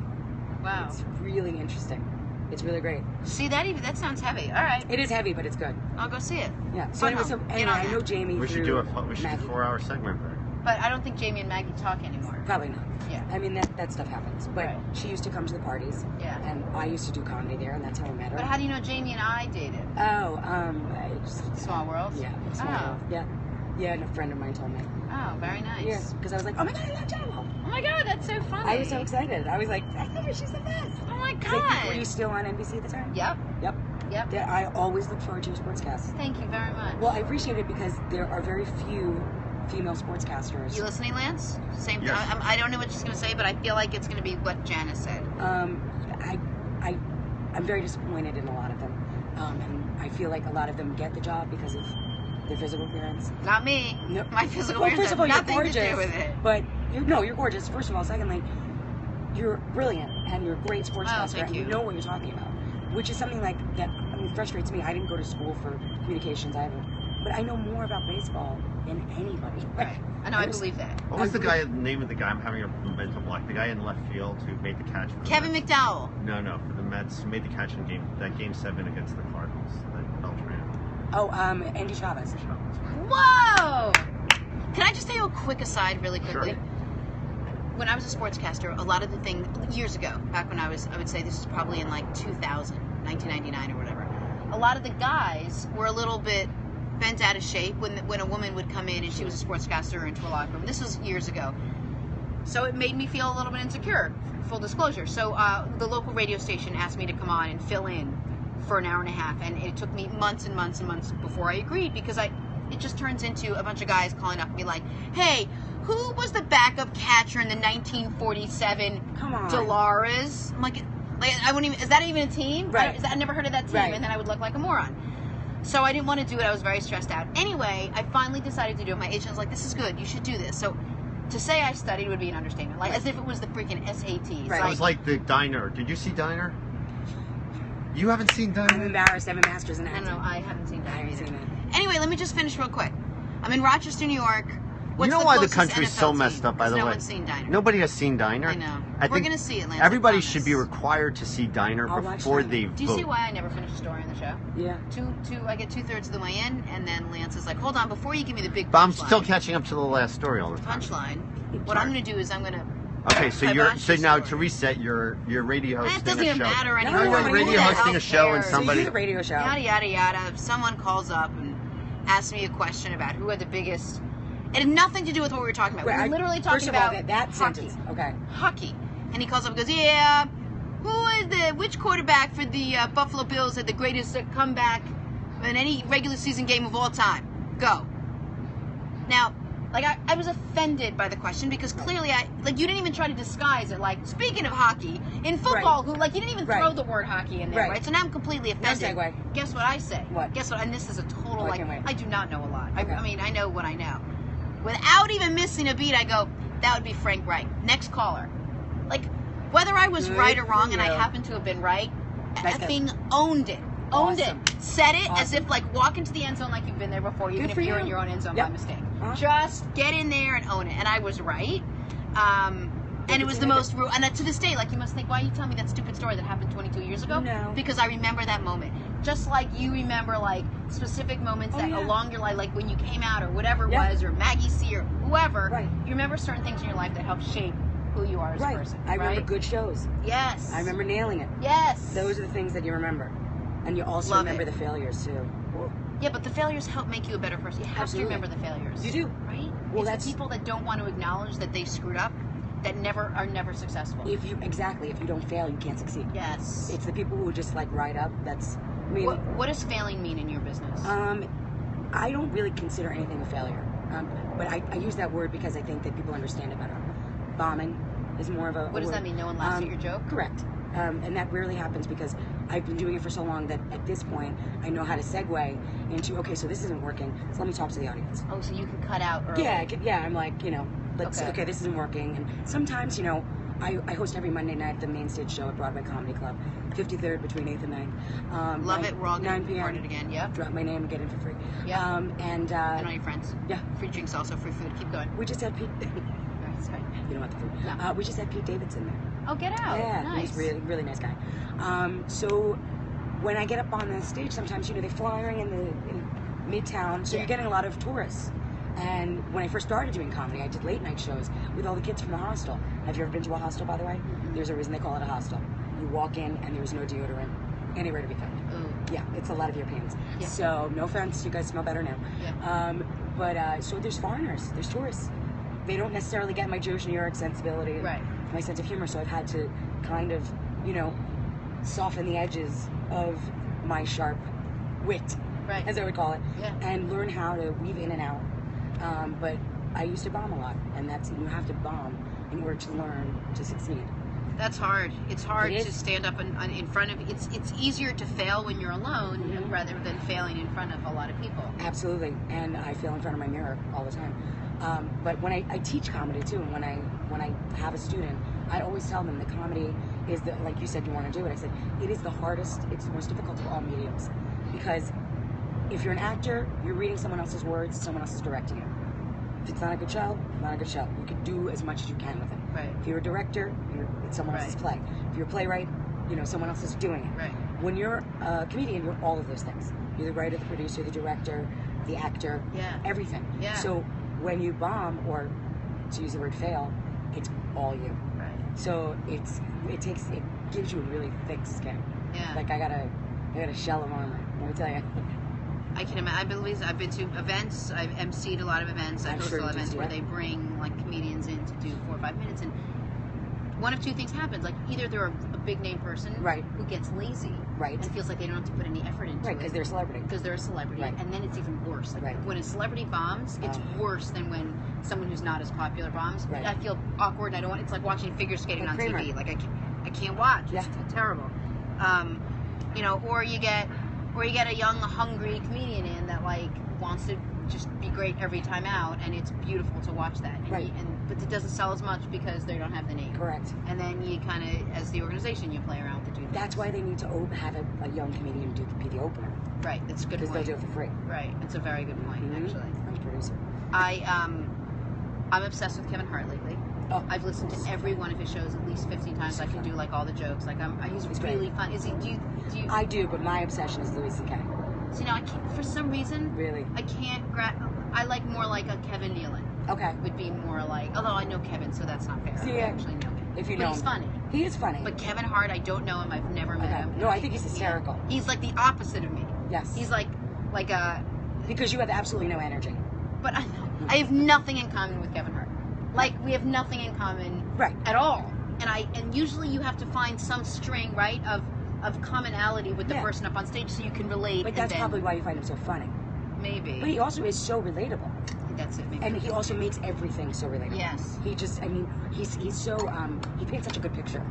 Wow. It's really interesting. It's really great. See, that sounds heavy. All right. It is heavy, but it's good. I'll go see it. Yeah. So Fun anyway, Home. Get anyway on I that. know Jamie We should through do a Maggie. 4-hour segment there. But I don't think Jamie and Maggie talk anymore. Probably not. Yeah. I mean, that stuff happens. But Right. she used to come to the parties. Yeah. And I used to do comedy there, and that's how I met her. But how do you know Jamie and I dated? Oh, I just, Small world? yeah. Small Oh. world. Yeah. Yeah, and a friend of mine told me. Oh, very nice. Yeah, because I was like, oh my God, I love Jello. Oh my God, that's so funny. I was so excited. I was like, I love her. She's the best. Oh my Like, God. were you still on NBC at the time? Yep. Yep. Yep. Yeah, I always look forward to your sportscasts. Thank you very much. Well, I appreciate it because there are very few female sportscasters. You listening, Lance? Same thing. Yes. I don't know what she's going to say, but I feel like it's going to be what Janice said. I'm very disappointed in a lot of them, and I feel like a lot of them get the job because of their physical appearance. Not me. No. My physical Well, appearance first of all, has you're nothing gorgeous, to do with it. but you're gorgeous. First of all, secondly, you're brilliant and you're a great sportscaster, thank and you you. know what you're talking about, which is something like that. I mean, frustrates me. I didn't go to school for communications. I haven't, but I know more about baseball than anybody. Right. I know, I believe that. What was the name of the guy? I'm having a mental block. The guy in left field who made the catch. For the Kevin Mets. McDowell. No, for the Mets. Who made the catch in game 7 against the Cardinals. That Beltran. Oh, Andy Chavez. Whoa! Can I just tell you a quick aside really quickly? Sure. When I was a sportscaster, a lot of the things, years ago, back when I would say this is probably in like 2000, 1999 or whatever, a lot of the guys were a little bit bent out of shape when a woman would come in and she was a sportscaster into a locker room. This was years ago. So it made me feel a little bit insecure, full disclosure. So the local radio station asked me to come on and fill in for an hour and a half, and it took me months and months and months before I agreed, because it just turns into a bunch of guys calling up and be like, hey, who was the backup catcher in the 1947 Come on. Dolores? I'm like I wouldn't even, is that even a team? Right. I never heard of that team, Right. and then I would look like a moron. So I didn't want to do it. I was very stressed out. Anyway, I finally decided to do it. My agent was like, this is good. You should do this. So to say I studied would be an understatement. Like, as if it was the freaking SATs. Right. It was like the Diner. Did you see Diner? You haven't seen I'm Diner? embarrassed. I have a master's in I acting. don't know. I haven't seen that I haven't either. seen it. Anyway, let me just finish real quick. I'm in Rochester, New York. What's You know why the closest country's NFL so team? messed up, by 'Cause the no way? one's seen Diner. Nobody has seen Diner. I know. I We're think going to see it, Lance. everybody I should be promise. required to see Diner I'll watch before Diner. they Do you vote. see why I never finished a story on the show? Yeah. I get 2/3 of the way in, and then Lance is like, hold on, before you give me the big But I'm punchline. still catching up to the last story all the time. Punchline. What I'm going to do is I'm going to... Okay, so now to reset, you're radio hosting It doesn't a even show. matter No, anymore. you're Who radio the hosting hell a show and cares? So somebody- you do the radio show. Yada, yada, yada. Someone calls up and asks me a question about who had the biggest... It had nothing to do with what we were talking about. We were literally talking First of all, about that hockey. sentence. Okay. Hockey. And he calls up and goes, yeah, which quarterback for the Buffalo Bills had the greatest comeback in any regular season game of all time? Go. Now, like, I was offended by the question because clearly you didn't even try to disguise it. Like, speaking of hockey, in football, you didn't even Right. throw the word hockey in there, Right. right? So now I'm completely offended. segue. Guess what I say? What? Guess what? And this is a total, Oh, I can't wait. I do not know a lot. Okay. I mean, I know what I know. Without even missing a beat, I go, that would be Frank Wright. Next caller. Like, whether I was Good right or wrong, for and I you. happen to have been right, Nice effing owned it. Owned Awesome. it. Said it as Awesome. if, like, walk into the end zone like you've been there before, even Good if for you're you. in your own end zone Yep. by mistake. Uh-huh. Just get in there and own it. And I was right. And it was the most, and to this day, like, you must think, why are you telling me that stupid story that happened 22 years ago? No. Because I remember that moment. Just like you remember, like, specific moments that yeah. along your life, like when you came out or whatever it Yeah. was, or Maggie C or whoever, Right. you remember certain things in your life that help shape who you are as a Right. person. I remember right? good shows. Yes. I remember nailing it. Yes. Those are the things that you remember. And you also Love remember it. the failures, too. Yeah, but the failures help make you a better person. You have Absolutely. to remember the failures. You do. Right? Well, It's that's- the people that don't want to acknowledge that they screwed up that are never successful. If you don't fail, you can't succeed. Yes. It's the people who just, like, ride up. That's, I mean... What does failing mean in your business? I don't really consider anything a failure. But I use that word because I think that people understand it better. Bombing is more of a What does word. that mean? No one laughs at your joke? Correct. And that rarely happens because I've been doing it for so long that at this point I know how to segue into, okay, so this isn't working, so let me talk to the audience. Oh, so you can cut out early. Yeah, I'm like, let's, Okay. okay, this isn't working. And sometimes, I host every Monday night at the main stage show at Broadway Comedy Club, 53rd between 8th and 9th. Love it. We're all 9 getting p.m. recorded again. Yep. Drop my name and get in for free. Yep. And And all your friends. yeah, Free drinks also, free food. Keep going. we just had Pete. That's right. You don't want the food. No. We just had Pete Davidson there. Oh, get out. Yeah, Nice. he's really, really nice guy. So when I get up on the stage, sometimes they're flying in Midtown, so Yeah. you're getting a lot of tourists. And when I first started doing comedy, I did late night shows with all the kids from the hostel. Have you ever been to a hostel, by the way? There's a reason they call it a hostel. You walk in and there's no deodorant anywhere to be found. Ooh. Yeah, it's a lot of Europeans. Yeah. So no offense, you guys smell better now. Yeah. So there's foreigners, there's tourists. They don't necessarily get my Jewish New York sensibility, and Right. my sense of humor. So I've had to kind of, soften the edges of my sharp wit, Right. as I would call it, Yeah. and learn how to weave in and out. But I used to bomb a lot, and you have to bomb in order to learn to succeed. That's hard. It's hard It to is. stand up in front of. It's easier to fail when you're alone Mhm. rather than failing in front of a lot of people. Absolutely, and I fail in front of my mirror all the time. But when I teach comedy too, and when I have a student, I always tell them that comedy is like you said, you want to do it. I said it is the hardest. It's the most difficult of all mediums, because if you're an actor, you're reading someone else's words, someone else is directing it. If it's not a good show, not a good show. You can do as much as you can with it. Right. If you're a director, it's someone else's Right. play. If you're a playwright, someone else is doing it. Right. When you're a comedian, you're all of those things. You're the writer, the producer, the director, the actor, Yeah. everything. Yeah. So when you bomb, or to use the word fail, it's all you. Right. So it gives you a really thick skin. Yeah. Like I got a shell of armor. Let me tell you. I can imagine. I believe I've been to events. I've emceed a lot of events. I've I'm hosted sure a lot of you events did, where yeah. they bring like comedians in to do 4 or 5 minutes, and one of two things happens. Like either they're a big name person, Right. who gets lazy, Right. and feels like they don't have to put any effort into Right, it, because they're a celebrity. because they're a celebrity, Right. and then it's even worse. Like Right. when a celebrity bombs, it's Oh. worse than when someone who's not as popular bombs. Right. I feel awkward, and I don't want. It's like watching figure skating Like on Kramer. TV. Like I can't watch. Yeah. It's terrible. Or you get a young, hungry comedian in that like wants to just be great every time out, and it's beautiful to watch that. And Right. but it doesn't sell as much because they don't have the name. Correct. And then you kind of, as the organization, you play around to do. That's why they need to have a young comedian be the opener, Right. That's a good because they'll point. do it for free. Right. It's a very good point, Mhm. actually. I'm a producer. I'm obsessed with Kevin Hart lately. Oh, I've listened to every one of his shows at least 15 times. I can do like all the jokes. Like he's He's really great. fun. Is he? Do you? I do, but my obsession is Louis C.K. So, I can't, for some reason, Really? I can't I like more like a Kevin Nealon. Okay. Would be more like, although I know Kevin, so that's not fair. See, I yeah. actually know him. If you But know he's him. funny. He is funny. But Kevin Hart, I don't know him. I've never met Okay. him. No, I think he's hysterical. Yeah. He's like the opposite of me. Yes. He's like a. Because you have absolutely no energy. But I have nothing in common with Kevin Hart. Like we have nothing in common Right. at all. And usually you have to find some string, right, of commonality with the Yeah. person up on stage so you can relate. But and that's then, probably why you find him so funny. maybe. But he also is so relatable. I think that's it. Maybe. And he also makes everything so relatable. Yes. He just, he's so, he paints such a good picture.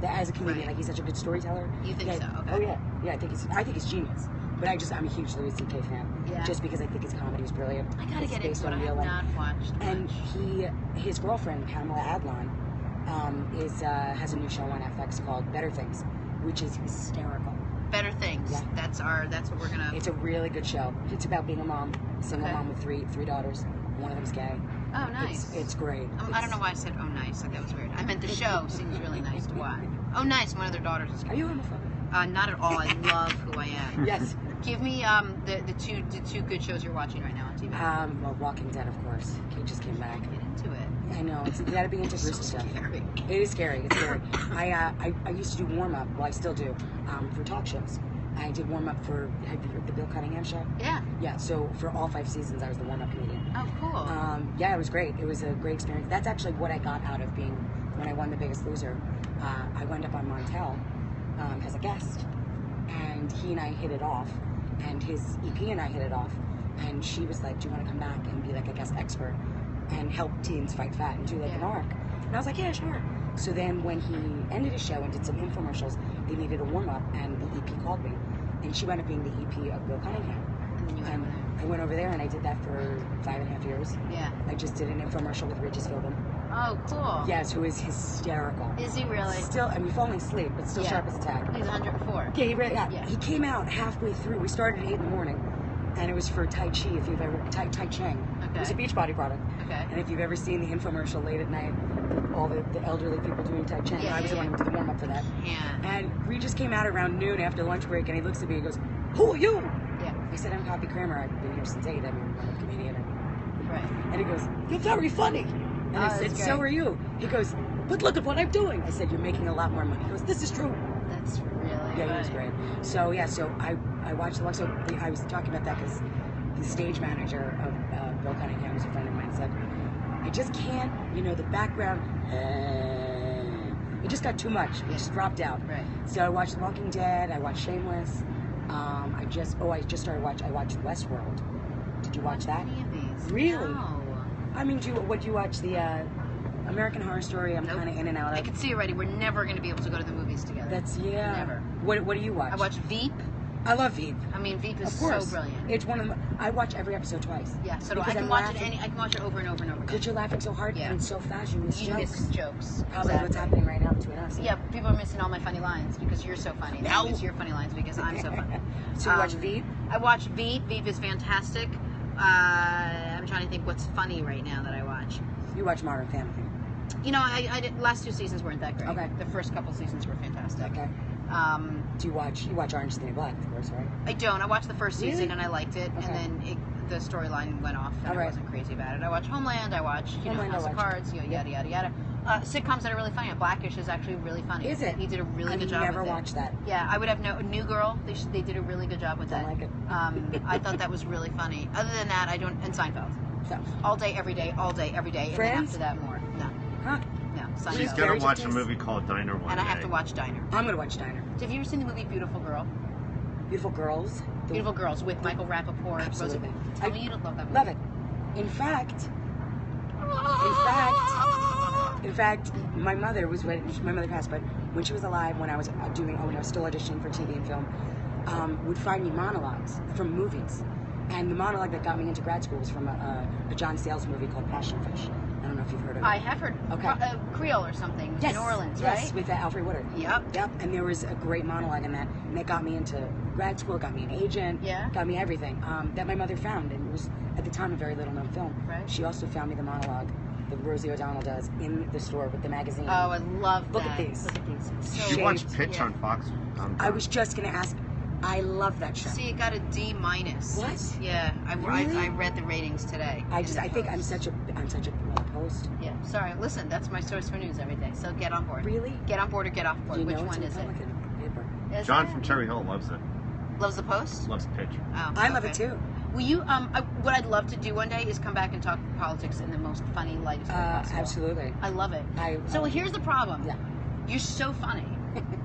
That as a comedian, Right. like he's such a good storyteller. You think Yeah. so? Okay. Oh yeah. Yeah, I think he's genius. But I'm a huge Louis C.K. fan. Yeah. Just because I think his comedy is brilliant. I gotta It's get based into it. on I real have life. not watched And much. his girlfriend Pamela Adlon has a new show on FX called Better Things, which is hysterical. Better Things. Yeah. That's what we're gonna. It's a really good show. It's about being a mom, a single Okay. mom with three daughters. One of them's gay. Oh, nice. It's great. I don't know why I said, oh, nice. Like, that was weird. I meant the show seems really nice to watch. Oh, nice. One of their daughters is Are you homophobic? Not at all. I love who I am. Yes. Give me the two good shows you're watching right now on TV. Well, Walking Dead, of course. Kate just came back. Get into it. I know. You gotta be into It's so gruesome stuff. scary. It is scary. It's scary. I used to do warm up. Well, I still do for talk shows. I did warm up for the Bill Cunningham show. Yeah. Yeah. So for all 5 seasons, I was the warm up comedian. Oh, cool. Yeah, it was great. It was a great experience. That's actually what I got out of being when I won The Biggest Loser. I wound up on Montel as a guest, and he and I hit it off, and his EP and I hit it off, and she was like, "Do you want to come back and be like a guest expert and help teens fight fat and do like an Yeah. arc?" And I was like, "Yeah, sure." So then when he ended his show and did some infomercials, they needed a warm up, and the EP called me, and she wound up being the EP of Bill Cunningham. and then you went And over there. I went over there and I did that for 5.5 years. Yeah. I just did an infomercial with Regis Philbin. Oh, cool. Yes, who is hysterical. Is he really? Still, falling asleep, but still Yeah. sharp as a tack. He's 104. Yeah, Yeah. He came out halfway through. We started at 8 in the morning, and it was for Tai Chi. If you've ever Tai Chang, it was a Okay. Beachbody product. Okay. And if you've ever seen the infomercial late at night, all the elderly people doing Tai Chang, Yeah, I was yeah, the one who did the warm up for that. Yeah. And Regis came out around noon after lunch break, and he looks at me and goes, "Who are you?" Yeah. I said, "I'm Poppi Kramer. I've been here since 8. I'm a comedian." And Right. And he goes, "You're very funny." And I said, that's "So great. are you." He goes, "But look at what I'm doing." I said, "You're making a lot more money." He goes, "This is true." That's really Yeah, he was funny. great. So yeah, so I watched the one. So I was talking about that because the stage manager of Bill Cunningham, who's a friend of mine, said, "I just can't, the background. It just got too much. It just dropped out." Right. So I watched The Walking Dead. I watched Shameless. I just started watching. I watched Westworld. Did you watch that? Any of these? Really? No. I mean, would you watch the American Horror Story? I'm Nope. kind of in and out of. I can see already we're never going to be able to go to the movies together. That's Never. What do you watch? I watch Veep. I love Veep. I mean, Veep is Of course. so brilliant. It's one of the. I watch every episode twice. Yeah, so do I. Because can I'm watch laughing. I can watch it over and over and over Because again. you're laughing so hard Yeah. and so fast, you miss You jokes. miss jokes. Probably what's happening right now between us. Yeah, people are missing all my funny lines because you're so funny. Now No. miss your funny lines because I'm so funny. So you watch Veep? I watch Veep. Veep is fantastic. I'm trying to think what's funny right now that I watch. You watch Modern Family. I did, last 2 seasons weren't that great. Okay. The first couple seasons were fantastic. Okay. Do you watch Orange is the New Black, of course, right? I don't. I watched the first season Really? and I liked it, Okay. and then the storyline went off, and All I right. wasn't crazy about it. I watch Homeland. I watch Homeland, House I of watch. Cards. Yada yada yada. Sitcoms that are really funny. Blackish is actually really funny. Is it? He did a really I've good job. never with it. watched that. Yeah, I would have New Girl. They did a really good job with Don't that. like it. I thought that was really funny. Other than that, I don't. And Seinfeld. So, All day, every day, all day, every day. And then Friends? after that, more. No, huh? no. She's Seinfeld. gonna Very watch a tasty. movie called Diner one And I have day. to watch Diner. I'm gonna watch Diner. Have you ever seen the movie Beautiful Girl? Beautiful Girls. The- Beautiful Girls with Michael Rappaport. Absolutely. Tell me you don't love that movie. Love it. In fact, my mother passed, but when she was alive, when I was still auditioning for TV and film, would find me monologues from movies. And the monologue that got me into grad school was from a John Sayles movie called Passion Fish. I don't know if you've heard of it. I have heard Okay. Creole or something. Yes. New Orleans, Yes, right? with Alfred Woodard. Yep. Yep. And there was a great monologue in that, and that got me into grad school, got me an agent, Yeah. got me everything that my mother found, and it was at the time a very little known film. Right. She also found me the monologue that Rosie O'Donnell does in the store with the magazine. Oh, I love Look that. at these. Look at these. So Shit. You watched Shaved. Pitch Yeah. on Fox. I was just gonna ask. I love that show. See, it got a D minus. What? Yeah, Really? I read the ratings today. I in the think I'm Post. such a post. Yeah, sorry. Listen, that's my source for news every day. So get on board. Really? Get on board or get off board. You Which know it's one a is it? Republican paper. Is John it? from Cherry Hill loves it. Loves the Post. Loves Pitch. Oh, I love okay. it too. Will you? What I'd love to do one day is come back and talk politics in the most funny, lightest way possible. Absolutely. I love it. So here's the problem. Yeah. You're so funny.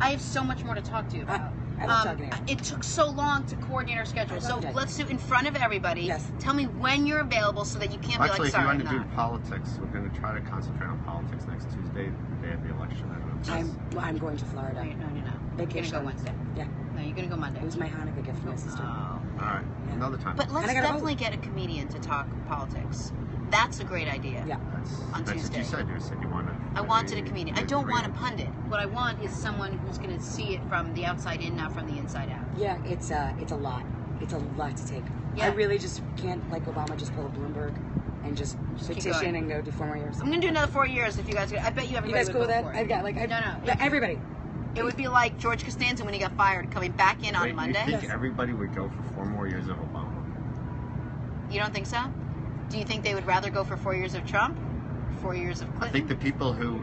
I have so much more to talk to you about. I love talking to you. It took so long to coordinate our schedule. I So love it. let's do in front of everybody. Yes. Tell me when you're available so that you can't Actually, be like, if you sorry, want I'm to do not. politics, we're going to try to concentrate on politics next Tuesday, the day of the election. I don't know. I'm going to Florida. No, you're not. You're Vacation. gonna go Wednesday. Yeah. No, you're gonna go Monday. It was my Hanukkah gift from my sister. Oh. All right, another time. But let's And I gotta definitely get a comedian to talk politics. That's a great idea. Yeah. on that's Tuesday. what you said. You said you wanted. I wanted a comedian. I don't want a pundit. What I want is someone who's going to see it from the outside in, not from the inside out. Yeah, it's a lot. It's a lot to take. Yeah. I really just can't, like Obama, just pull a Bloomberg and just keep petition going. and go do 4 more years. I'm going to do another 4 years if you guys. I bet you everybody You guys would cool with go that? for it. I've got No. everybody. It would be like George Costanza when he got fired, coming back in on Wait, Monday. You think Yes. everybody would go for 4 more years of Obama? You don't think so? Do you think they would rather go for 4 years of Trump, 4 years of I Clinton? think the people who.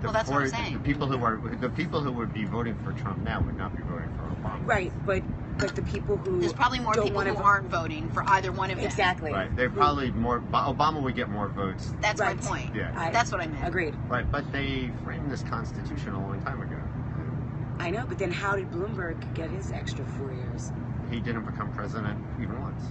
Well, that's what I'm saying. The people who would be voting for Trump now would not be voting for Obama. Right, but the people who There's probably more don't people wanna who vote- aren't voting for either one of them. Exactly. Right. They're probably more. Obama would get more votes. That's Right. my point. Yeah. That's what I meant. Agreed. Right. But they framed this Constitution a long time ago. I know, but then how did Bloomberg get his extra 4 years? He didn't become president even once.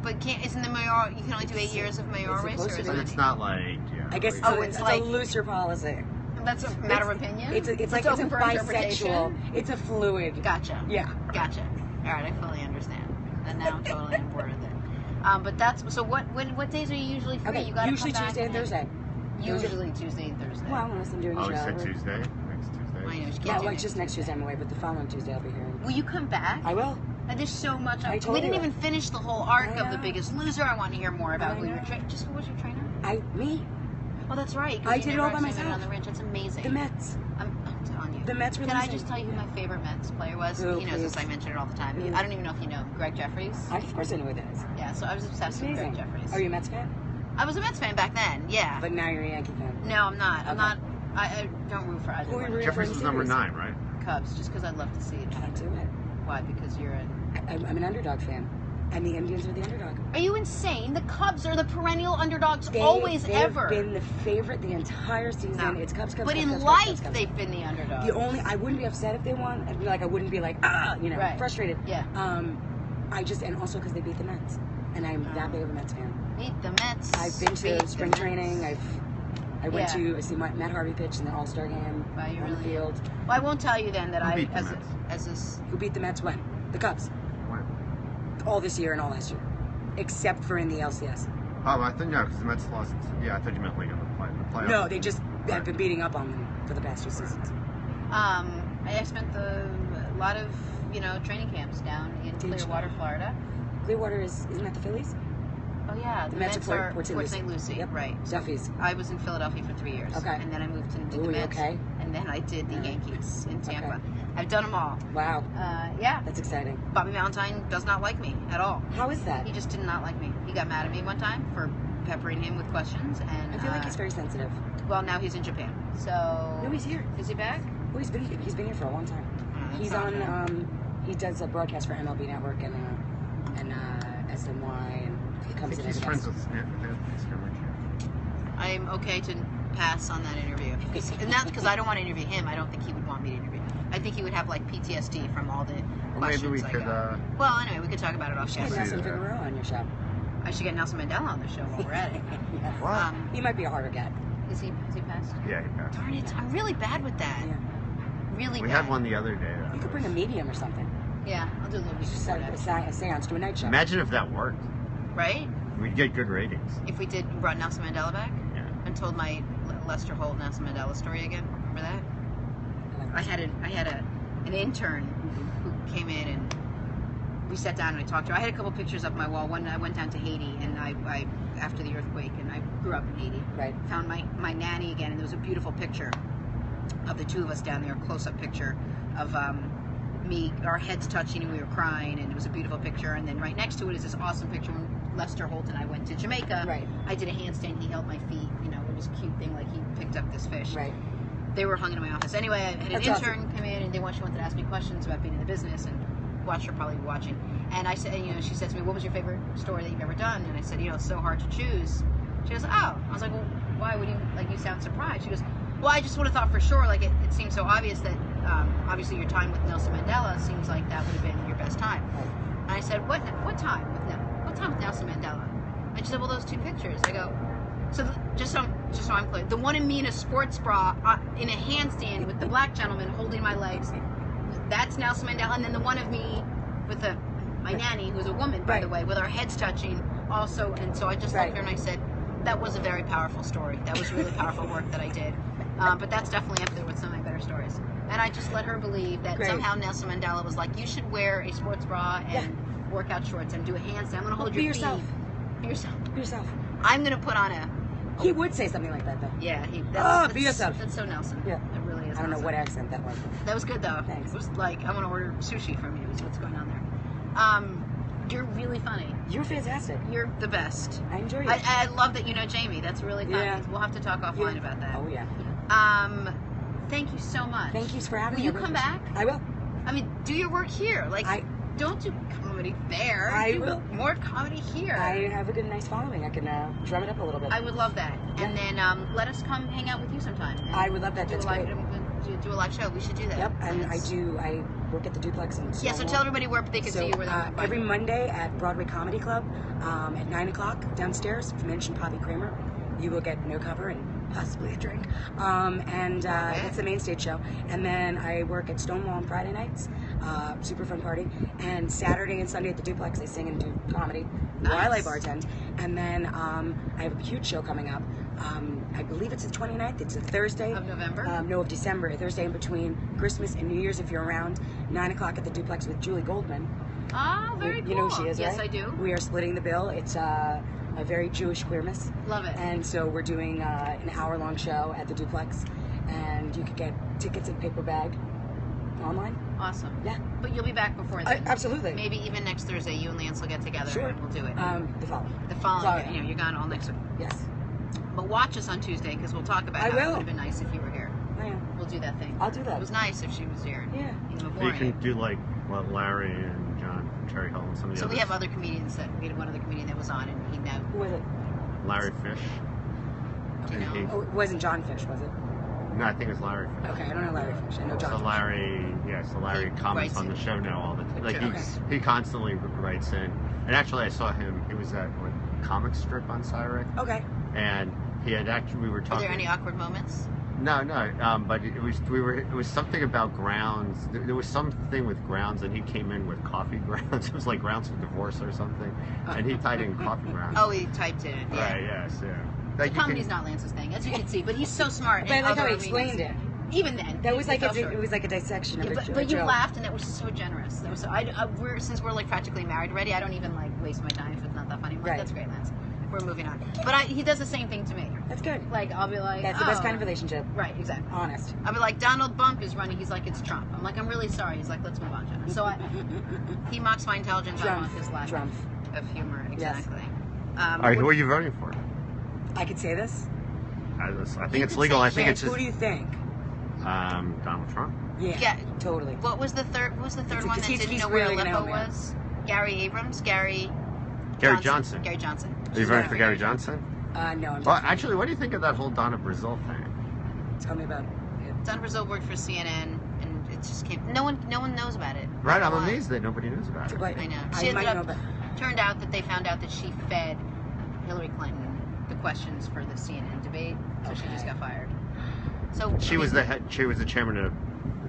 But isn't the mayor? You can only do 8 years of mayor It's race, or supposed is to But it? it's not like. Yeah. I guess Oh, it's it's like- a looser policy. That's a matter of opinion. It's like it's a open for bisexual. interpretation? It's a fluid. Gotcha. Yeah. Gotcha. All right, I fully understand, and now I'm totally on board with it. But that's so. What days are you usually free? Okay. You gotta Usually come back Tuesday and Thursday. Usually Tuesday and Thursday. Well, unless I'm doing a Oh, show. you said Tuesday? Next Tuesday? I know, you can't Yeah, do well, next just next Tuesday. Tuesday I'm away, but the following Tuesday I'll be here. Will you come back? I will. There's so much. I We told didn't you. even finish the whole arc I of The know. Biggest Loser. I want to hear more about I who your know. Just who was your trainer? Me. Oh, that's right. 'cause I you did it never all by actually met myself. on the ranch. That's amazing. The Mets. on you. The Mets were Can I losing. just tell you who my favorite Mets player was? Who, He knows this. please? I mention it all the time. Who? I don't even know if you know Greg Jeffries. Of course I know who that is. Yeah, so I was obsessed with Amazing. Greg Jeffries. Are you a Mets fan? I was a Mets fan back then. Yeah. But now you're a Yankee fan. No, I'm not. I'm Okay. not. I don't root for either Who are one. you rooting Jeffries for in was the number series? 9, right? Cubs, just because I'd love to see it. Can't do it. Why? Because you're a. I'm an underdog fan, and the Indians are the underdog. Are you insane? The Cubs are the perennial underdogs, They've ever. been the favorite the entire season. No. It's Cubs, Cubs, But Cubs, in Cubs, life, Cubs, Cubs. they've been the underdogs. I wouldn't be upset if they won. I'd be like, I wouldn't be like, Right. frustrated. Yeah. And also because they beat the Mets, and I'm that big of a Mets fan. Beat the Mets. I've been Beat to the spring Mets. training. I went Yeah. to see Matt Harvey pitch in the All-Star game Wow, you on the really- field. Well, I won't tell you then that Who I, beat the as Mets? this. Who beat the Mets when? The Cubs. When? All this year and all last year, except for in the LCS. Oh, I thought, no, because the Mets lost. Yeah, I thought you meant like in the playoffs. No, they just have been beating up on them for the past 2 seasons. I spent a lot of training camps down in Did you? Clearwater, Florida. Clearwater isn't that the Phillies? Oh yeah, the Mets Mets are are Port St. Lucie. Lucie, Yep. right? Duffy's. I was in Philadelphia for 3 years. Okay. And then I moved to Ooh, the you Mets. okay? And then I did the All right. Yankees in Tampa. Okay. I've done them all. Wow, Yeah. that's exciting. Bobby Valentine does not like me at all. How is that? He just did not like me. He got mad at me one time for peppering him with questions, and I feel like he's very sensitive. well, now he's in Japan. So No, he's here. Is he back? Oh, he's been here for a long time. that's He's not on. good. He does a broadcast for MLB Network and SNY, and he I comes think in. he's every friends day. with Anthony Scammers. I'm okay to pass on that interview, and not because I don't want to interview him. I don't think he would want me to interview him. I think he would have like PTSD from all the Well, questions maybe we I could. got. Well, anyway, we could talk about it off You should get camera. Nelson that. Figueroa on your show. I should get Nelson Mandela on the show while we're at it. Yes. What? He might be a harder get. Is he passed? Yeah, he passed. Darn it! I'm really bad with that. Yeah. Really We bad. had one the other day. You could bring a medium or something. Yeah, I'll do a little bit Just before a seance, do a night show. Imagine if that worked. right? We'd get good ratings. If we brought Nelson Mandela back Yeah. and told my Lester Holt Nelson Mandela story again. Remember that? I had an intern who came in and we sat down and I talked to her. I had a couple pictures up my wall. One I went down to Haiti and I after the earthquake, and I grew up in Haiti. Right. Found my nanny again, and there was a beautiful picture of the two of us down there, a close-up picture of me, our heads touching, and we were crying, and it was a beautiful picture. And then right next to it is this awesome picture when Lester Holt and I went to Jamaica. Right. I did a handstand. He held my feet. It was a cute thing, like he picked up this fish. Right. They were hung in my office. Anyway, I had an That's intern come in, and she wanted to ask me questions about being in the business, and watch her probably watching. And I said, she said to me, "What was your favorite story that you've ever done?" And I said, "It's so hard to choose." She goes, "Oh." I was like, "Well, why would you you sound surprised?" She goes, "Well, I just would have thought for sure. Like it seems so obvious that obviously your time with Nelson Mandela seems like that would have been your best time." And I said, "What time with Nelson Mandela?" And she said, "Well, those two pictures." I go, "So just so I'm clear, the one of me in a sports bra in a handstand with the black gentleman holding my legs, that's Nelson Mandela, and then the one of me with my nanny, who's a woman, by the way, with our heads touching, also." And so I just looked at her and I said, "That was a very powerful story. That was really powerful work that I did. But that's definitely up there with some of my better stories." And I just let her believe that somehow Nelson Mandela was like, "You should wear a sports bra and workout shorts and do a handstand. I'm going to hold your feet. Be yourself. Be yourself. I'm going to put on a..." He would say something like that, though. Yeah, be yourself. That's so Nelson. Yeah. It really is. I don't know Nelson. what accent that was. That was good though. Thanks. It was like, I want to order sushi from you. Is what's going on there. You're really funny. You're fantastic. You're the best. I enjoy you. I love that you know Jamie. That's really fun. Yeah. We'll have to talk offline about that. Oh, yeah. Thank you so much. Thank you for having Will me. you I really come appreciate back? it. I will. I mean, do your work here. Like, don't do comedy there. I do will. more comedy here. I have a nice following. I can drum it up a little bit. I would love that. And then let us come hang out with you sometime. And I would love that. do That's a live, great. Do a live show. We should do that. Yep, and I work at the Duplex in Yeah, so Stonewall. tell everybody where they can see you. Where they can find every you. Monday at Broadway Comedy Club at 9 o'clock downstairs. If you mention Poppi Kramer, you will get no cover and possibly a drink. It's the main stage show. And then I work at Stonewall on Friday nights, super fun party. And Saturday and Sunday at the Duplex, I sing and do comedy while I bartend. And then I have a huge show coming up. I believe it's the 29th. It's a Thursday. Of November? No, of December. A Thursday in between Christmas and New Year's if you're around. 9 o'clock at the Duplex with Julie Goldman. Oh, very cool. You know who she is, yes, right? I do. We are splitting the bill. It's a very Jewish queerness. Love it. And so we're doing an hour-long show at the Duplex. And you could get tickets and paper bag online. Awesome. Yeah. But you'll be back before then. Absolutely. Maybe even next Thursday, you and Lance will get together Sure. and we'll do it. The following. The following, Sorry. you know, you're gone all next week. Yes. But watch us on Tuesday because we'll talk about I how will. it would have been nice if you were here. I am. We'll do that thing. I'll do that. It was nice if she was here. Yeah. You know, You boring. can do like what Larry and John from Cherry Hill and some of the So others. we have other comedians that we had one other comedian that was on and he now. Who was it? Larry Fish. Do you And know? Oh, it wasn't John Fish, was it? No, I think it's Larry. Okay, I don't know Larry Fish. I know John So Fish. Larry He comments writes on the in. show now all the time. Like Okay. he constantly writes in. And actually, I saw him. He was at what, comic strip on Cyric, Okay. and he had actually we were Are talking. there any awkward moments? No. But it was something about grounds. There was something with grounds, and he came in with coffee grounds. It was like grounds for divorce or something, and he tied in coffee grounds. Oh, he typed it in. Yeah. Right. Yes. Yeah. So Like you comedy's can- not Lance's thing, as you can see, but he's so smart. But I in like how other he explained arenas. it. Even then, That was like fell short. it was like a dissection of Yeah, a but you joke. laughed, and that was so generous. That was so, since we're like practically married already. I don't even like waste my time if it's not that funny. I'm like, Right. That's great, Lance. We're moving on. But he does the same thing to me. That's good. Like I'll be like, That's the best "Oh." kind of relationship. Right, exactly. Honest. I'll be like, Donald Bump is running. He's like, it's Trump. I'm like, I'm really sorry. He's like, let's move on, Jenna. So he mocks my intelligence. I mock his lack Trump. of humor. Yes. Exactly. All right, who are you voting for? I could say this. I You think it's can legal. say I think shit. it's Who just do you think? Donald Trump. Yeah. Totally. What was the third? What was the third It's- one because that he's didn't know where really gonna Aleppo help me. was? Gary Abrams. Gary Johnson. Gary Johnson. Are you voting for Gary Johnson? No, I'm Well, just actually, what do you think of that whole Donna Brazil thing? tell me about it. Don Brazil worked for CNN, and it just came. No one knows about it. Right, I'm Why? amazed that nobody knows about it. But I know. I She might ended know up. about. Turned out that they found out that she fed Hillary Clinton the questions for the CNN debate, so she just Okay. got fired. So She was the chairwoman of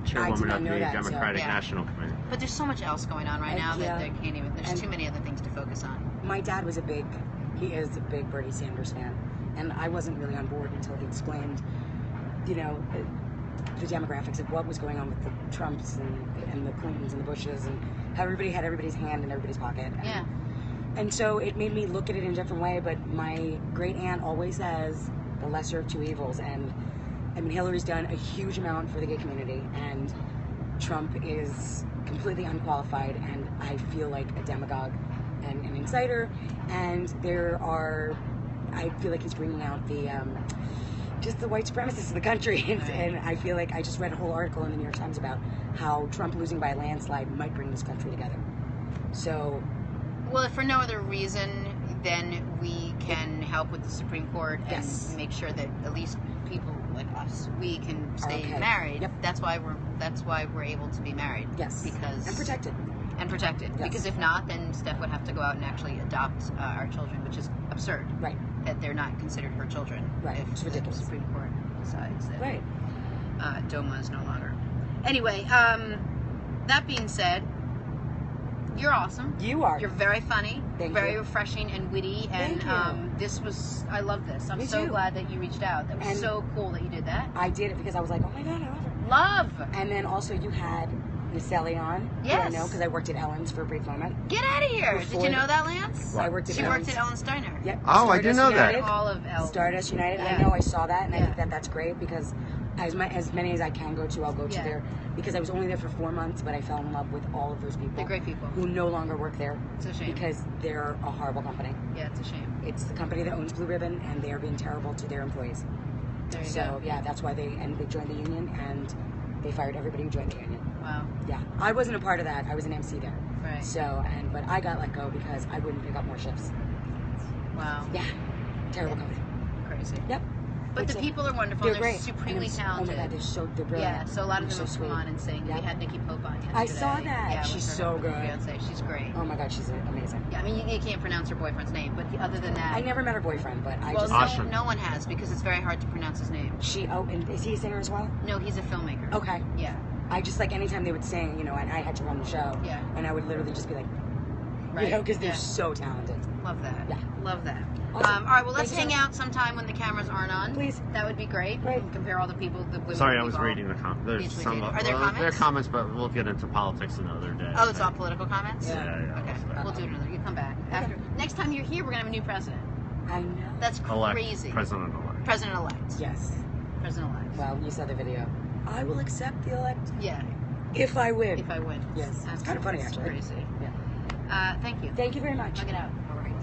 not the know that, so- Democratic Yeah. National Committee. But there's so much else going on right now Yeah. that they can't even. There's And- too many other things to focus on. My dad was he is a big Bernie Sanders fan, and I wasn't really on board until he explained, you know, the demographics of what was going on with the Trumps and the Clintons and the Bushes, and how everybody had everybody's hand in everybody's pocket. Yeah. And so it made me look at it in a different way, but my great aunt always says the lesser of two evils. And I mean, Hillary's done a huge amount for the gay community, and Trump is completely unqualified, and I feel like a demagogue and an inciter. And I feel like he's bringing out just the white supremacists of the country. And I feel like I just read a whole article in the New York Times about how Trump losing by a landslide might bring this country together. So Well, if for no other reason, then we can help with the Supreme Court and Yes. make sure that at least people like us, we can stay Okay. married. Yep. That's why we're able to be married. yes, Because and protected. and protected. Yes. Because if not, then Steph would have to go out and actually adopt our children, which is absurd. Right. That they're not considered her children. Right. If It's the ridiculous. Supreme Court decides that Right. DOMA is no longer. Anyway, that being said, you're awesome. You are. You're very funny, Thank very you. refreshing and witty, and Thank you. I love this. I'm Me so too. glad that you reached out. That was And- so cool that you did that. I did it because I was like, oh my god, I love her. Love. And then also you had Naselli on. Who I Yes. know because I worked at Ellen's for a brief moment. Get out of here! Did Before you know that, Lance? I worked at She Ellen's. worked at Ellen Steiner. Yep. Oh, I didn't know that. United. All of Elle. Stardust United. Yeah. I know I saw that, and I Yeah. think that that's great because as many as I can go to, I'll go to Yeah. there because I was only there for 4 months, but I fell in love with all of those people. They're great people. Who no longer work there It's a shame. because they're a horrible company. Yeah, it's a shame. It's the company that owns Blue Ribbon, and they are being terrible to their employees. There you So go. yeah, that's why they joined the union, and they fired everybody who joined the union. Wow. Yeah, I wasn't a part of that. I was an MC there. Right. So but I got let go because I wouldn't pick up more shifts. Wow. Yeah, terrible company. Crazy. Yep. But the It's people are wonderful. They're They're great. supremely And talented. Oh my God, they're brilliant. Yeah, so a lot of They're them have so come sweet. on and sing. Yeah. We had Nikki Pope on yesterday. I saw that. Yeah, She's with her so good. Fiance. She's great. Oh my God, she's amazing. Yeah, I mean, you can't pronounce her boyfriend's name, but other than that, I never met her boyfriend, but I well, just Awesome. no one has because it's very hard to pronounce his name. and is he a singer as well? No, he's a filmmaker. Okay. Yeah. I just like anytime they would sing, and I had to run the show. Yeah. And I would literally just be like, Right. because they're Yeah. so talented. Love that. Yeah. Love that. Awesome. All right, well, let's Thank hang you. out sometime when the cameras aren't on. Please. That would be great. Great. And compare all the people. The women Sorry, I we've was all- reading the comments. There's Easily some. read. Are there comments? There are comments, but we'll get into politics another day. Oh, it's all political comments? Yeah. Yeah. Okay, we'll do it another. You come back. After Next time you're here, we're going to have a new president. I know. That's Elect. crazy. President-elect. President-elect. Yes. President-elect. Well, you saw the video. I will accept the elect Yeah, if I win. if I win. Yes, it's kind of funny, It's actually. crazy. Yeah. Thank you. Thank you very much. Plug it out. All right.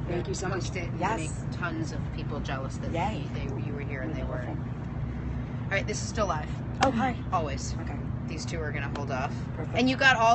Thank you so much. Post it. Yes. Make tons of people jealous that Yay. you were here and they weren't. All right, this is still live. Oh, hi. Always. Okay. These two are gonna hold off. Perfect. And you got all